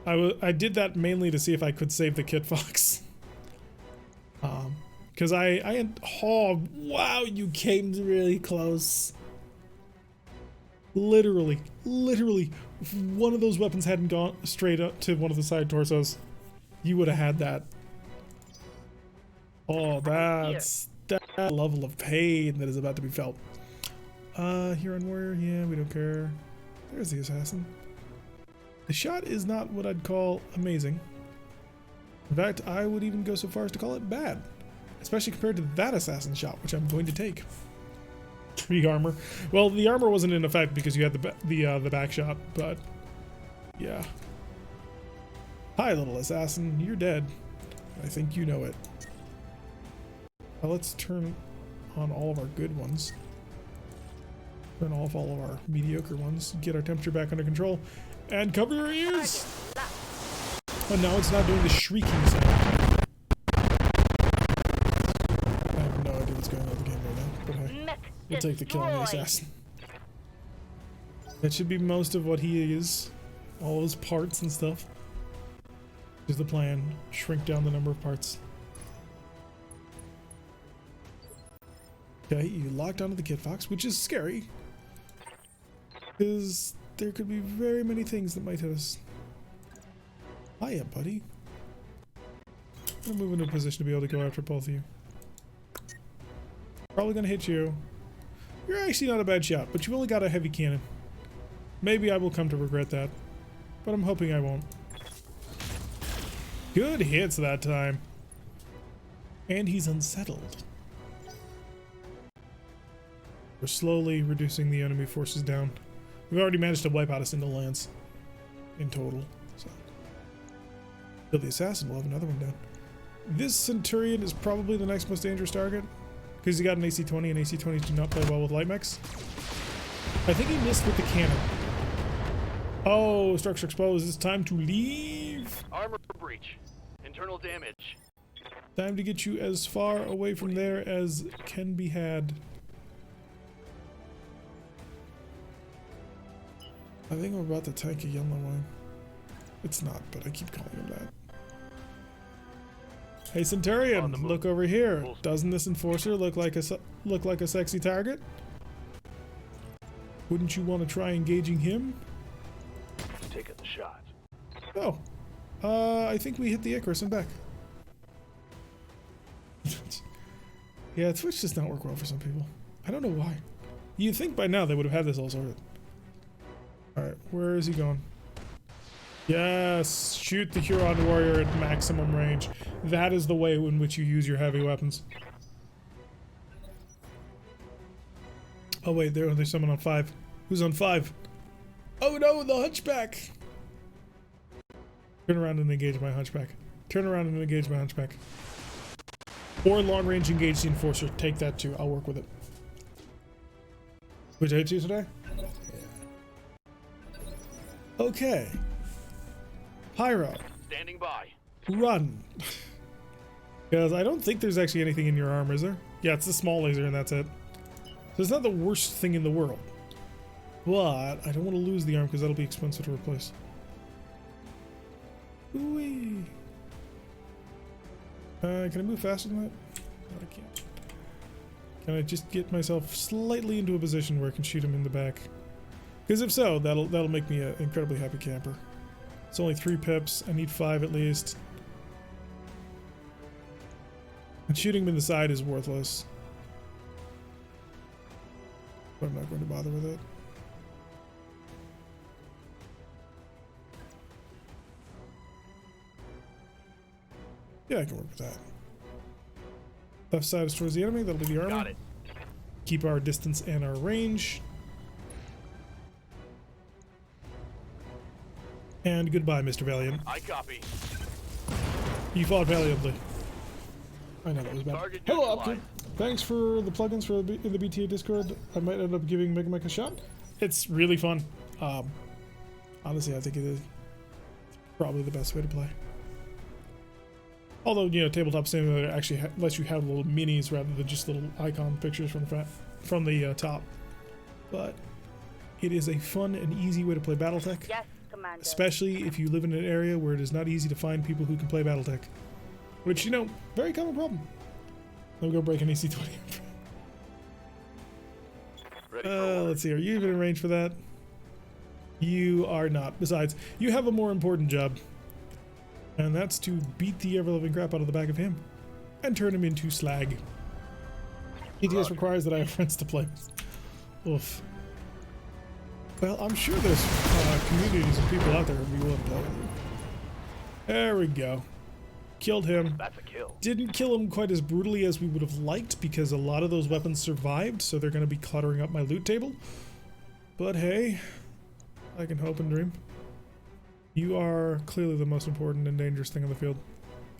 I did that mainly to see if I could save the Kitfox. Because oh, wow, you came really close. Literally, if one of those weapons hadn't gone straight up to one of the side torsos, you would have had that. Oh, that's that level of pain that is about to be felt. Huron Warrior, yeah, we don't care. There's the assassin. The shot is not what I'd call amazing. In fact, I would even go so far as to call it bad, especially compared to that assassin shot, which I'm going to take. 3 armor. Well, the armor wasn't in effect because you had the back shot, but yeah. Hi, little assassin. You're dead. I think you know it. Now let's turn on all of our good ones. Turn off all of our mediocre ones. Get our temperature back under control. And cover your ears! Oh, now it's not doing the shrieking sound. I have no idea what's going on with the game right now, but hey, Mech we'll take the kill on the destroyed. assassin. That should be most of what he is. All his parts and stuff. Here's the plan. Shrink down the number of parts. Okay, you locked onto the Kitfox, which is scary. Because there could be very many things that might hit us. Hiya, buddy. I'm gonna move into a position to be able to go after both of you. Probably gonna hit you. You're actually not a bad shot, but you've only got a heavy cannon. Maybe I will come to regret that, but I'm hoping I won't. Good hits that time. And he's unsettled. We're slowly reducing the enemy forces down. We've already managed to wipe out a single lance in total. So, kill the assassin, we'll have another one down. This Centurion is probably the next most dangerous target because he got an AC-20 and AC-20s do not play well with light mechs. I think he missed with the cannon. Oh, structure exposed. It's time to leave. Armor breach. Internal damage. Time to get you as far away from there as can be had. I think I'm about to tank a yellow one. It's not, but I keep calling him that. Hey Centurion, look over here. Doesn't this enforcer look like a sexy target? Wouldn't you want to try engaging him? Taking the shot. Oh, I think we hit the Icarus and back. Yeah, Twitch does not work well for some people. I don't know why. You'd think by now they would have had this all sorted. Alright, where is he going? Yes! Shoot the Huron warrior at maximum range. That is the way in which you use your heavy weapons. Oh wait, there's someone on 5. Who's on 5? Oh no, the hunchback! Turn around and engage my hunchback. Turn around and engage my hunchback. Or long range engage the enforcer. Take that too. I'll work with it. Which I hit you today? Okay. Pyro. Standing by. Run. Because I don't think there's actually anything in your arm, is there? Yeah, it's the small laser and that's it. So it's not the worst thing in the world. But I don't want to lose the arm because that'll be expensive to replace. Ooh-wee. Can I move faster than that? No, I can't. Can I just get myself slightly into a position where I can shoot him in the back? Because if so, that'll make me an incredibly happy camper. It's only 3 pips. I need 5 at least. And shooting him in the side is worthless. But I'm not going to bother with it. Yeah, I can work with that. Left side is towards the enemy. That'll be the armor. Got it. Keep our distance and our range. And goodbye, Mr. Valiant. I copy. You fought valiantly. I know that was bad. Target Hello, neutralized. Upton. Thanks for the plugins for in the BTA Discord. I might end up giving Mega Mech a shot. It's really fun. Honestly, I think it is probably the best way to play. Although, you know, Tabletop Simulator actually lets you have little minis rather than just little icon pictures from the top. But it is a fun and easy way to play BattleTech. Yes, Commander. Especially if you live in an area where it is not easy to find people who can play BattleTech. Which, you know, very common problem. Let me go break an AC-20. Ready for order. Let's see, are you even in range for that? You are not. Besides, you have a more important job. And that's to beat the ever-living crap out of the back of him. And turn him into slag. BTS requires that I have friends to play with. Oof. Well, I'm sure there's communities and people out there who'd be willing to play with you. There we go. Killed him. That's a kill. Didn't kill him quite as brutally as we would have liked because a lot of those weapons survived, so they're going to be cluttering up my loot table. But hey, I can hope and dream. You are clearly the most important and dangerous thing on the field.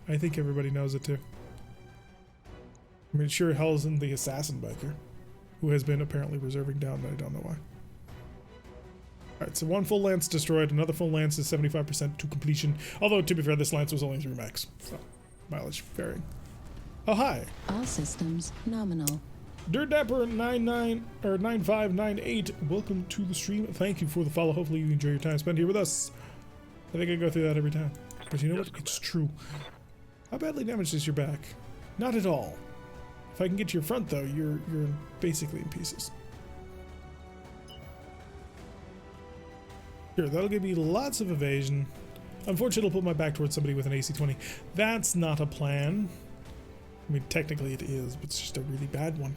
I think everybody knows it too. I mean, sure hell isn't the assassin biker, who has been apparently reserving down, but I don't know why. Alright, so one full lance destroyed, another full lance is 75% to completion. Although, to be fair, this lance was only 3 mechs, so mileage varying. Oh, hi. All systems nominal. Dirt Dapper 9598, welcome to the stream. Thank you for the follow. Hopefully you enjoy your time spent here with us. I think I go through that every time. But you know what? It's true. How badly damaged is your back? Not at all. If I can get to your front, though, you're basically in pieces. Sure, that'll give me lots of evasion. Unfortunately, it'll put my back towards somebody with an AC-20. That's not a plan. I mean, technically it is, but it's just a really bad one.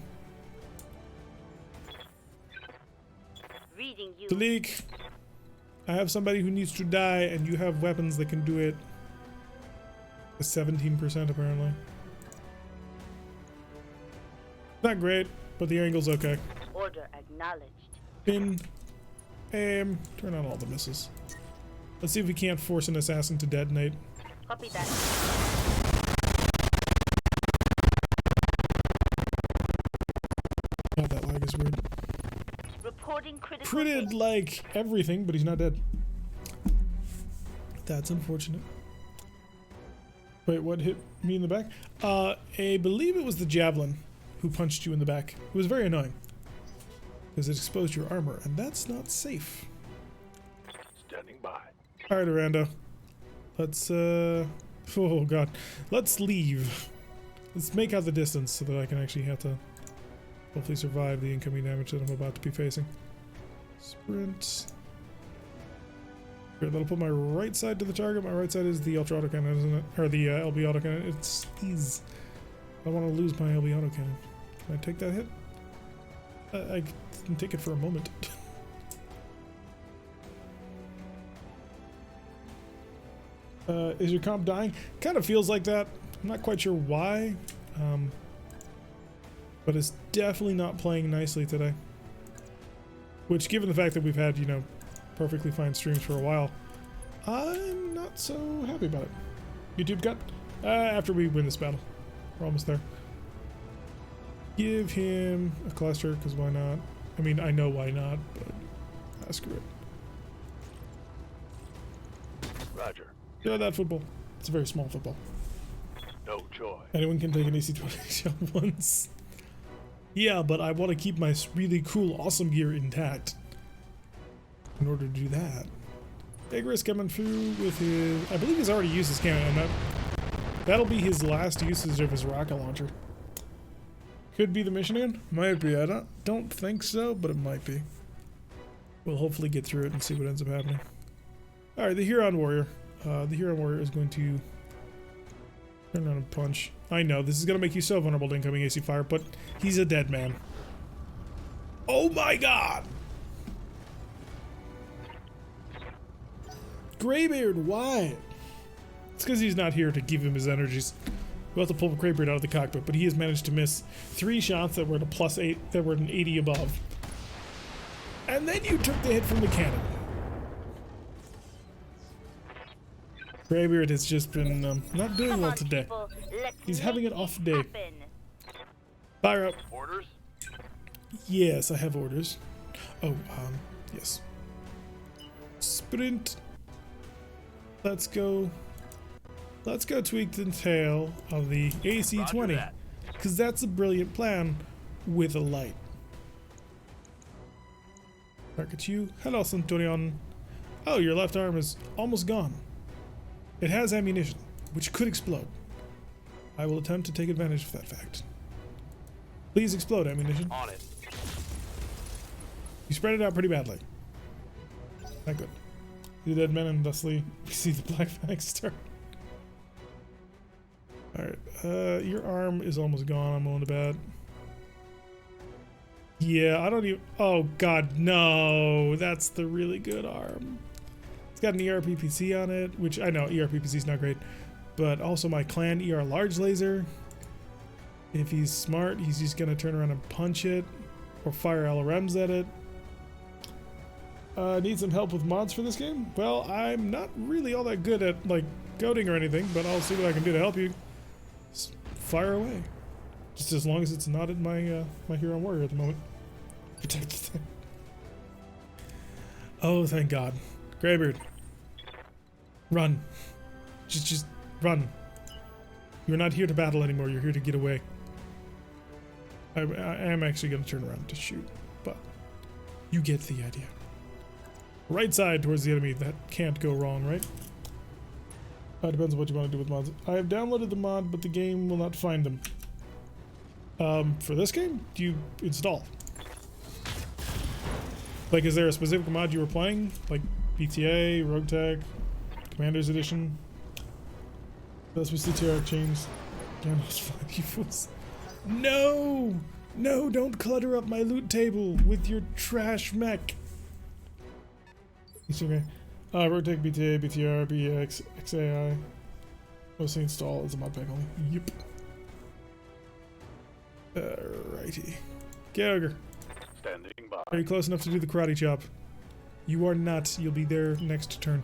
Reading you. Talik, I have somebody who needs to die, and you have weapons that can do it. 17% apparently. Not great, but the angle's okay. Order acknowledged. Pin, aim, turn on all the missiles. Let's see if we can't force an assassin to detonate. Copy that. God, that lag is weird. Reporting critical. Critted like everything, but he's not dead. That's unfortunate. Wait, what hit me in the back? I believe it was the javelin who punched you in the back. It was very annoying because it exposed your armor, and that's not safe. Standing by. All right, Arando. Let's oh god, let's leave. Let's make out the distance so that I can actually have to hopefully survive the incoming damage that I'm about to be facing. Sprint. Here, that'll put my right side to the target. My right side is the ultra autocannon, isn't it? Or the LB autocannon. It's ease. I want to lose my LB autocannon. Can I take that hit? I can take it for a moment. Is your comp dying? Kind of feels like that. I'm not quite sure why. But it's definitely not playing nicely today. Which, given the fact that we've had, you know, perfectly fine streams for a while, I'm not so happy about it. YouTube cut? After we win this battle. We're almost there. Give him a cluster, because why not? I mean, I know why not, but screw it. Roger. Yeah, that football. It's a very small football. No joy. Anyone can take an AC-20 shot once. Yeah, but I want to keep my really cool, awesome gear intact. In order to do that. Igris coming through with his... I believe he's already used his cannon. That'll be his last usage of his rocket launcher. Could be the mission again? Might be. I don't think so, but it might be. We'll hopefully get through it and see what ends up happening. Alright, the Huron Warrior. The Huron Warrior is going to turn around and punch. I know, this is going to make you so vulnerable to incoming AC fire, but he's a dead man. Oh my god! Greybeard, why? It's because he's not here to give him his energies. We'll have to pull Greybeard out of the cockpit, but he has managed to miss 3 shots that were at a +8, that were an 80 above. And then you took the hit from the cannon. Greybeard has just been not doing well today. He's having an off day. Fire up. Orders? Yes, I have orders. Oh, yes. Sprint. Let's go tweak the tail of the AC-20. Because that's a brilliant plan with a light. Target you. Hello, Centurion. Oh, your left arm is almost gone. It has ammunition, which could explode. I will attempt to take advantage of that fact. Please explode, ammunition. On it. You spread it out pretty badly. Not good. The dead men, and thusly we see the black flag start. Alright, your arm is almost gone, I'm willing to bet. Yeah, I don't even. Oh god, no! That's the really good arm. It's got an ERPPC on it, which I know ERPPC is not great, but also my clan ER large laser. If he's smart, he's just gonna turn around and punch it or fire LRMs at it. Need some help with mods for this game? Well, I'm not really all that good at like coding or anything, but I'll see what I can do to help you. Just fire away. Just as long as it's not in my my hero warrior at the moment. Protect the thing. Oh, thank God. Greybeard. Run. Just run. You're not here to battle anymore. You're here to get away. I am actually going to turn around to shoot, but you get the idea. Right side towards the enemy. That can't go wrong, right? Depends on what you want to do with mods. I have downloaded the mod, but the game will not find them. For this game, do you install? Like, is there a specific mod you were playing? Like BTA, RogueTech, Commander's Edition? That's what CTR changed. No! No, don't clutter up my loot table with your trash mech. It's okay. RogueTech, BTA, BTR, BX, XAI. Mostly install as a mod pack only. Yep. Alrighty. Kyogre. Standing by. Are you close enough to do the karate chop? You are not. You'll be there next turn.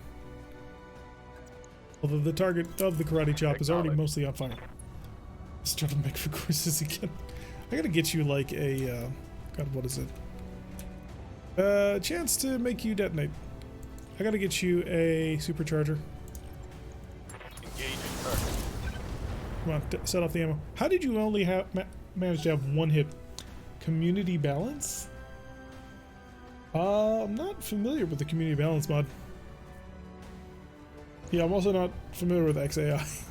Although the target of the karate chop is already mostly on fire. Let's try to make for courses again. I gotta get you like a, God, what is it? Chance to make you detonate. I gotta get you a supercharger. Engaging target. Come on, set off the ammo. How did you only have manage to have one hit? Community balance? I'm not familiar with the community balance mod. Yeah, I'm also not familiar with XAI.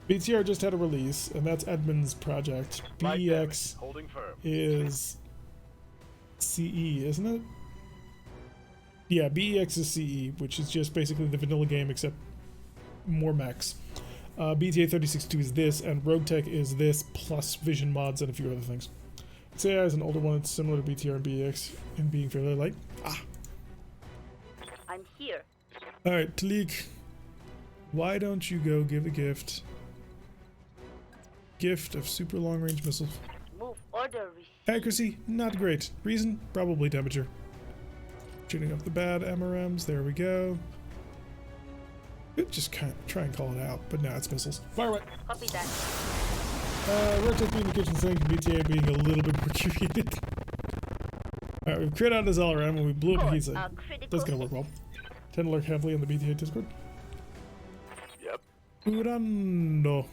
BTR just had a release, and that's Edmund's project. BEX is CE, isn't it? Yeah, BEX is CE, which is just basically the vanilla game except more mechs. BTA 36.2 is this, and RogueTech is this, plus vision mods and a few other things. XAI is an older one. It's similar to BTR and BEX in being fairly light. I'm here. Alright, Talik. Why don't you go give a gift? Gift of super long range missiles. Move order received. Accuracy, not great. Reason, probably temperature. Shooting up the bad MRMs, there we go. Could just kind of try and call it out, but now it's missiles. Fire away. Copy that. RogueTech being the kitchen sink, BTA being a little bit more curated. Alright, we've crit out his LRM and we blew up a heat sink. That's gonna work well. Tend to lurk heavily on the BTA Discord. Yep. Urando.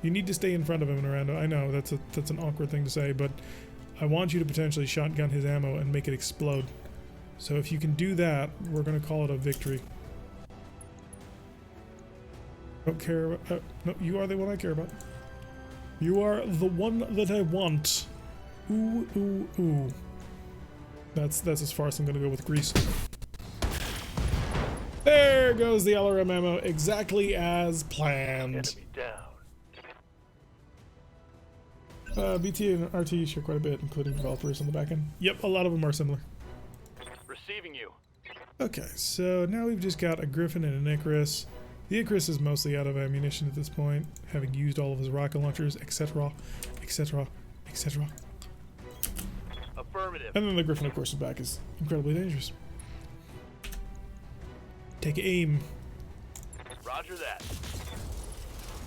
You need to stay in front of him, Urando. I know, that's an awkward thing to say, but I want you to potentially shotgun his ammo and make it explode. So if you can do that, we're gonna call it a victory. Don't care about... no, you are the one I care about. You are the one that I want. Ooh, ooh, ooh. That's as far as I'm gonna go with Grease. There goes the LRM ammo, exactly as planned. Enemy down. BTA and RT share quite a bit, including developers on the back end. Yep, a lot of them are similar. Receiving you. Okay, so now we've just got a Griffin and an Icarus. The Icarus is mostly out of ammunition at this point, having used all of his rocket launchers, etc., etc., etc. Affirmative. And then the Griffin, of course, is back is incredibly dangerous. Take aim. Roger that.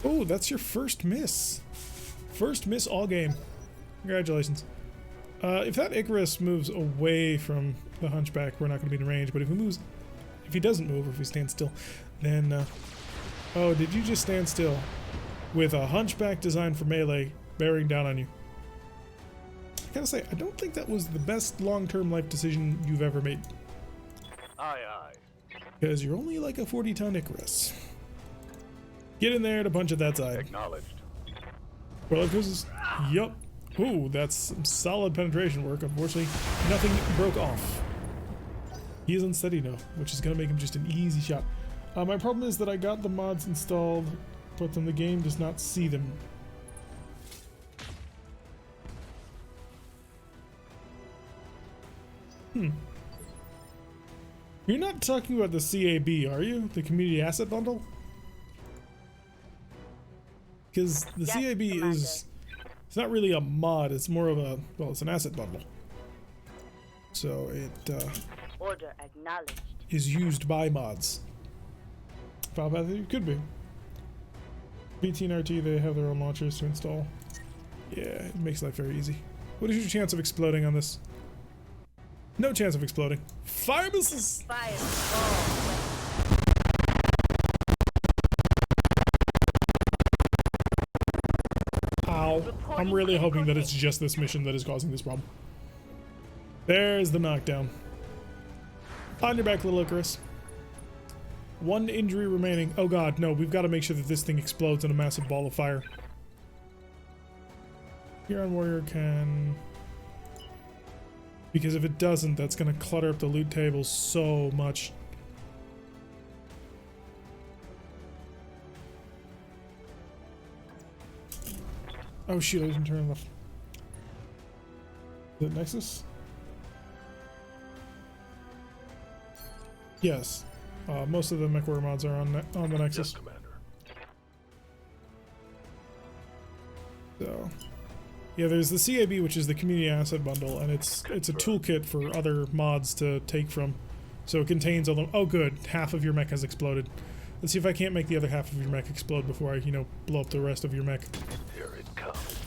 Oh, that's your first miss. First miss all game. Congratulations. If that Icarus moves away from the Hunchback, we're not going to be in range. But if he doesn't move, or if he stands still, then... oh, did you just stand still? With a Hunchback designed for melee bearing down on you. I gotta say, I don't think that was the best long-term life decision you've ever made. Aye, aye. Because you're only like a 40-ton Icarus. Get in there to punch at that side. Acknowledged. Well, Icarus is... yup. Ooh, that's some solid penetration work. Unfortunately, nothing broke off. He is unsteady now, which is going to make him just an easy shot. My problem is that I got the mods installed, but then the game does not see them. You're not talking about the CAB, are you? The Community Asset Bundle? Because the Yes, CAB Commander. it's not really a mod, it's more of a, well, it's an asset bundle. So it Order acknowledged. is used by mods. Final Path, it could be. BT and RT, they have their own launchers to install. Yeah, it makes life very easy. What is your chance of exploding on this? No chance of exploding. Fire missiles! Fire all. Ow. I'm really hoping that it's just this mission that is causing this problem. There's the knockdown. On your back, little Icarus. One injury remaining. Oh god, no, we've got to make sure that this thing explodes in a massive ball of fire. Huron Warrior can... Because if it doesn't, that's going to clutter up the loot table so much. Oh shoot, I didn't turn left. Is it Nexus? Yes. Most of the MechWarrior mods are on the Nexus. Yes, Commander. So, yeah, there's the CAB, which is the Community Asset Bundle, and it's a toolkit for other mods to take from. So it contains all the... Oh, good. Half of your mech has exploded. Let's see if I can't make the other half of your mech explode before I, blow up the rest of your mech. Here it comes.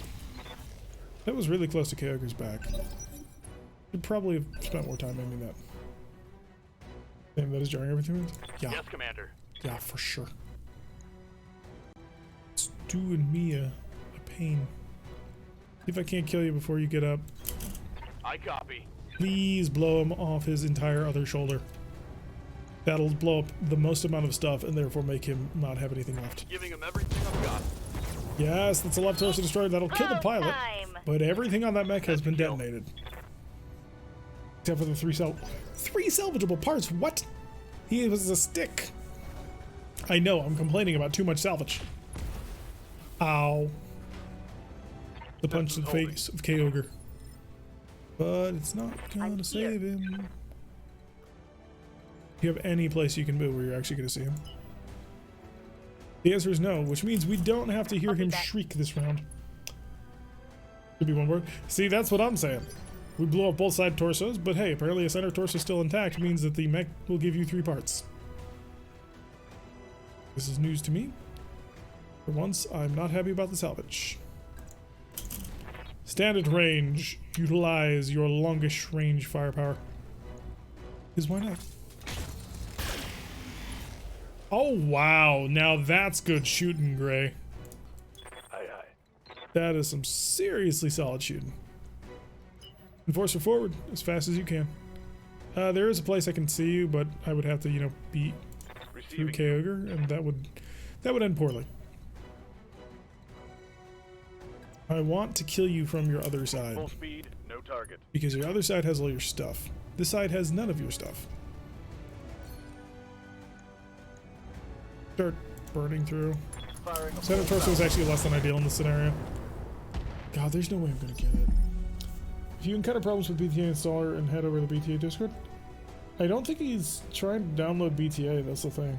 That was really close to Kyogre's back. Should probably have spent more time aiming that. Damn, that is jarring everything. Yeah. Yes, Commander. Yeah, for sure. It's doing me a pain. See if I can't kill you before you get up. I copy. Please blow him off his entire other shoulder. That'll blow up the most amount of stuff and therefore make him not have anything left. Giving him everything I've got. Yes, that's a left torso destroyed. That'll kill the pilot. Time. But everything on that mech has been detonated. Except for the three salvageable parts. What? He was a stick. I know, I'm complaining about too much salvage. Ow. The punch to the face of Kyogre. But it's not gonna save him. Do you have any place you can move where you're actually gonna see him? The answer is no, which means we don't have to hear him shriek this round. Could be one word. See, that's what I'm saying. We blew up both side torsos, but hey, apparently a center torso still intact means that the mech will give you 3 parts. This is news to me. For once, I'm not happy about the salvage. Standard range. Utilize your longest range firepower. Because why not? Oh wow, now that's good shooting, Gray. Aye, aye. That is some seriously solid shooting. Enforcer forward as fast as you can. There is a place I can see you, but I would have to, beat through Kyogre, and that would end poorly. I want to kill you from your other side. Full speed, no target. Because your other side has all your stuff. This side has none of your stuff. Start burning through. Center torso is actually less than ideal in this scenario. God, there's no way I'm gonna get it. If you encounter problems with BTA installer and head over to the BTA Discord. I don't think he's trying to download BTA, that's the thing.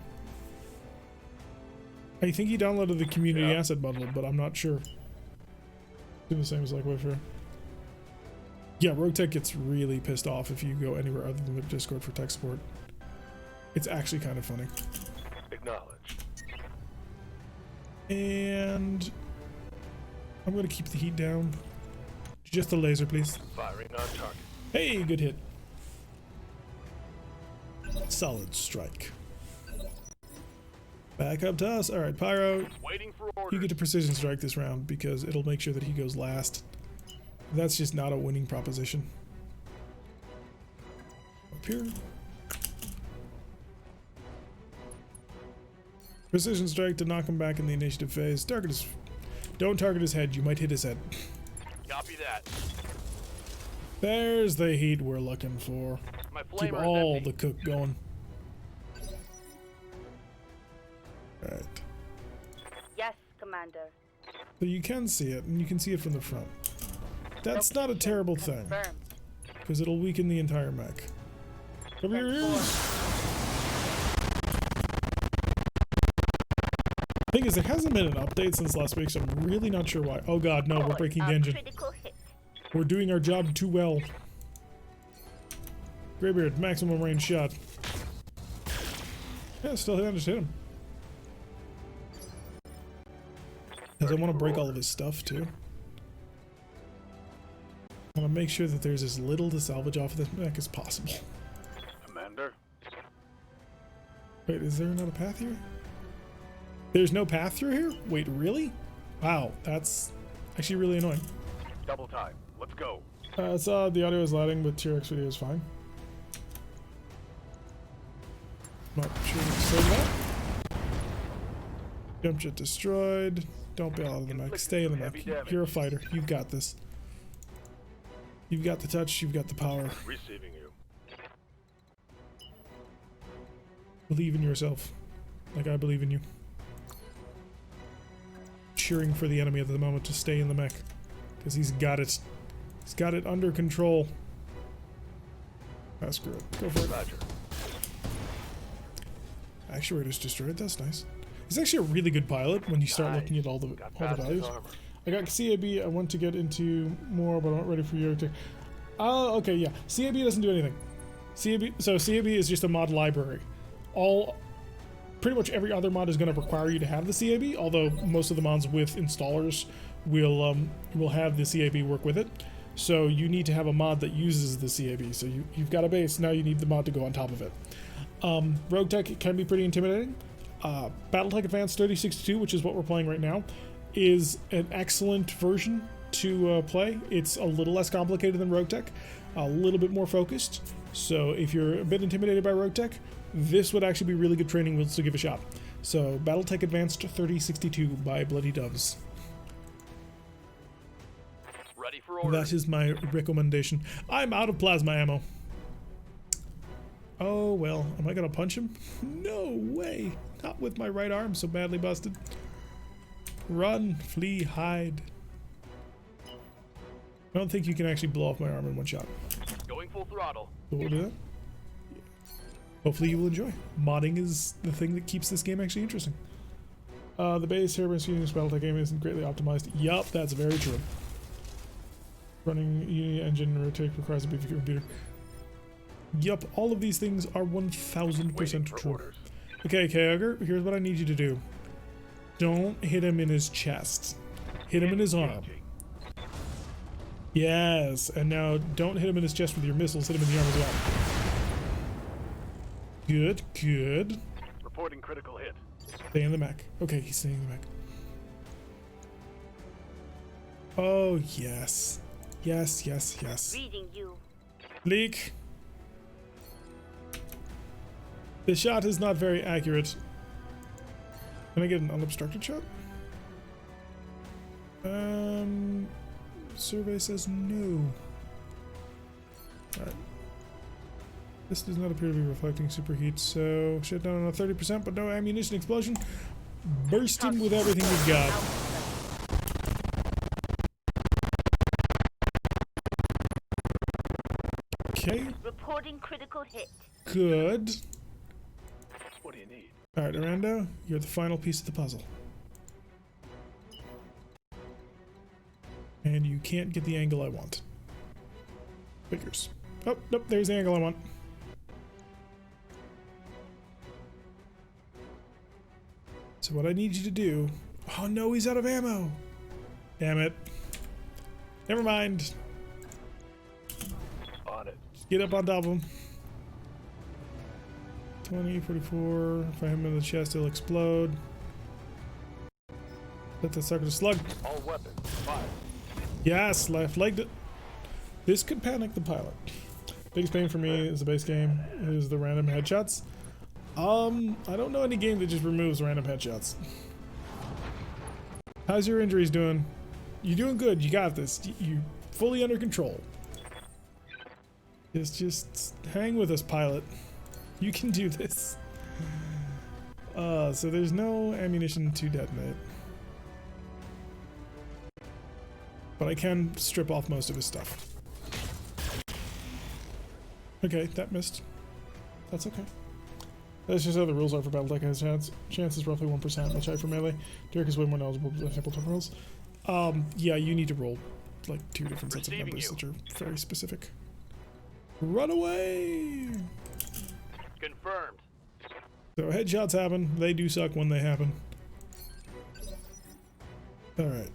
I think he downloaded the Community Asset Bundle, but I'm not sure. Do the same as like Wayfair. Yeah, Rogue Tech gets really pissed off if you go anywhere other than the Discord for tech support. It's actually kind of funny. Acknowledged. And I'm gonna keep the heat down. Just the laser, please. Firing on target. Hey, good hit. Solid strike. Back up to us. All right, Pyro. Waiting for orders. You get to precision strike this round because it'll make sure that he goes last. That's just not a winning proposition. Up here. Precision strike to knock him back in the initiative phase. Don't target his head. You might hit his head. Copy that. There's the heat we're looking for. My Keep flamer all is the empty. cook going. Alright. Yes, Commander. So you can see it, and you can see it from the front. That's not a terrible thing. Confirmed. because it'll weaken the entire mech. Cover your ears. Thing is, there hasn't been an update since last week, so I'm really not sure why. Oh god, no, we're breaking the engine. Critical hit. We're doing our job too well. Greybeard, maximum range shot. Yeah, still just hit him. Because I want to break all of his stuff too. I want to make sure that there's as little to salvage off of this mech as possible. Commander. Wait, is there another path here? There's no path through here? Wait, really? Wow, that's actually really annoying. Double time. Let's go. I saw the audio is lagging, but T-Rex video is fine. Not sure what to say to that. Jump jet destroyed. Don't bail out of the mech. Stay in the mech. You're a fighter. You've got this. You've got the touch. You've got the power. Receiving you. Believe in yourself. Like I believe in you. Cheering for the enemy at the moment to stay in the mech. Because he's got it. He's got it under control. Ah, screw it. Go for it. Roger. Actuator's destroyed. That's nice. He's actually a really good pilot when you start looking at all the values. I got CAB. I want to get into more, but I'm not ready for Eurotech. Oh, okay, yeah. CAB doesn't do anything. CAB is just a mod library. Pretty much every other mod is going to require you to have the CAB, although most of the mods with installers will have the CAB work with it. So you need to have a mod that uses the CAB. So you've got a base, now you need the mod to go on top of it. Rogue Tech can be pretty intimidating. BattleTech Advanced 3062, which is what we're playing right now, is an excellent version to play. It's a little less complicated than Rogue Tech, a little bit more focused. So if you're a bit intimidated by Rogue Tech, this would actually be really good training wheels to give a shot. So BattleTech Advanced 3062 by Bloody Doves. Ready for order. That is my recommendation. I'm out of plasma ammo. Oh well, am I gonna punch him? No way! Not with my right arm so badly busted. Run, flee, hide. I don't think you can actually blow off my arm in one shot. Going full throttle. So we'll do that. Hopefully you will enjoy. Modding is the thing that keeps this game actually interesting. The base here when using this BattleTech game isn't greatly optimized. Yup, that's very true. Running Unity engine rotate requires a big computer. Yup, all of these things are 1000% true. Orders. Okay, Kyogre, here's what I need you to do. Don't hit him in his chest. Hit him in his arm. Yes, and now don't hit him in his chest with your missiles, hit him in the arm as well. Good, good. Reporting critical hit. Stay in the mech. Okay, he's staying in the mech. Oh, yes. Yes, yes, yes. Reading you. Leak. The shot is not very accurate. Can I get an unobstructed shot? Survey says no. Alright. This does not appear to be reflecting superheat, so shut down on a 30%, but no ammunition explosion. Burst him with everything we've got. Okay. Reporting critical hit. Good. What do you need? Alright, Arando, you're the final piece of the puzzle. And you can't get the angle I want. Figures. Oh, nope, there's the angle I want. So what I need you to do... Oh no, he's out of ammo! Damn it. Never mind. On it. Just get up on top of him. 20, 44. If I hit him in the chest, he'll explode. Let that sucker slug. All weapons. Fire. Yes, left-legged it. This could panic the pilot. Biggest pain for me is the base game is the random headshots. I don't know any game that just removes random headshots. How's your injuries doing? You're doing good. You got this. You fully under control. Just hang with us, pilot. You can do this. So there's no ammunition to detonate. But I can strip off most of his stuff. Okay, that missed. That's okay. That's just how the rules are for BattleTech. Has chance is roughly 1%, much higher for melee. Derek is way more knowledgeable for sample type rules. Yeah, you need to roll like 2 different sets of Receiving numbers you. that are very specific. Run away! Confirmed. So headshots happen. They do suck when they happen. Alright.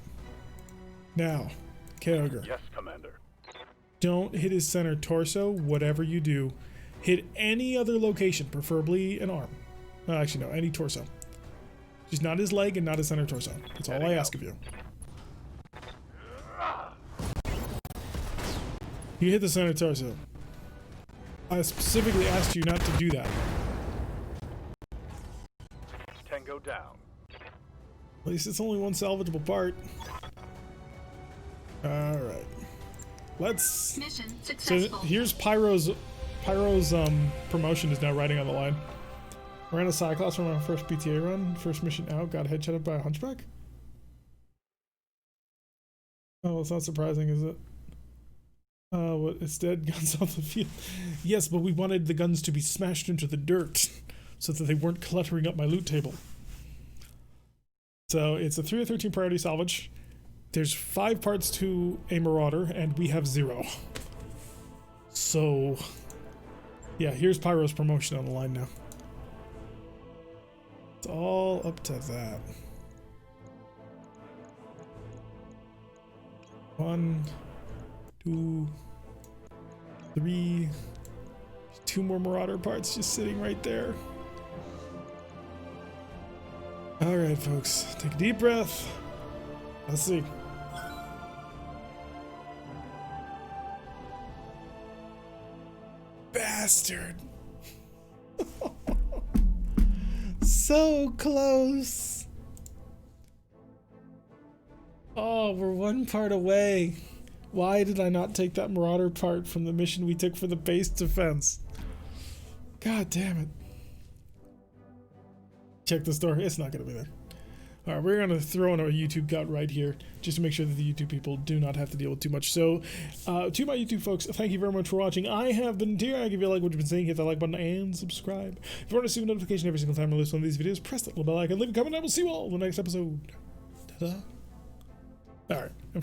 Now, Kyogre. Yes, Commander. Don't hit his center torso, whatever you do. Hit any other location, preferably an arm. Actually, no, any torso. Just not his leg and not his center torso. That's all I ask of you. You hit the center torso. I specifically asked you not to do that. Tango down. At least it's only one salvageable part. Alright. Let's... Mission So successful. here's Pyro's promotion is now riding on the line. Ran a Cyclops from our first BTA run. First mission out, got headshotted by a hunchback. Oh, it's not surprising, is it? What? It's dead. Guns off the field. Yes, but we wanted the guns to be smashed into the dirt so that they weren't cluttering up my loot table. So it's a 3 of 13 priority salvage. There's 5 parts to a Marauder, and we have 0. So, yeah, here's Pyro's promotion on the line now. It's all up to that. 1, 2, 3. 2 more Marauder parts just sitting right there. Alright, folks, take a deep breath. Let's see. Bastard. So close. Oh, we're 1 part away. Why did I not take that Marauder part from the mission we took for the base defense? God damn it. Check the store. It's not going to be there. Alright, we're going to throw in a YouTube cut right here just to make sure that the YouTube people do not have to deal with too much. So, to my YouTube folks, thank you very much for watching. I have been Tier. I give you a like what you've been seeing. Hit that like button and subscribe. If you want to receive a notification every single time I release one of these videos, press that little bell icon, leave a comment, and I will see you all in the next episode. Ta-da. Alright, and for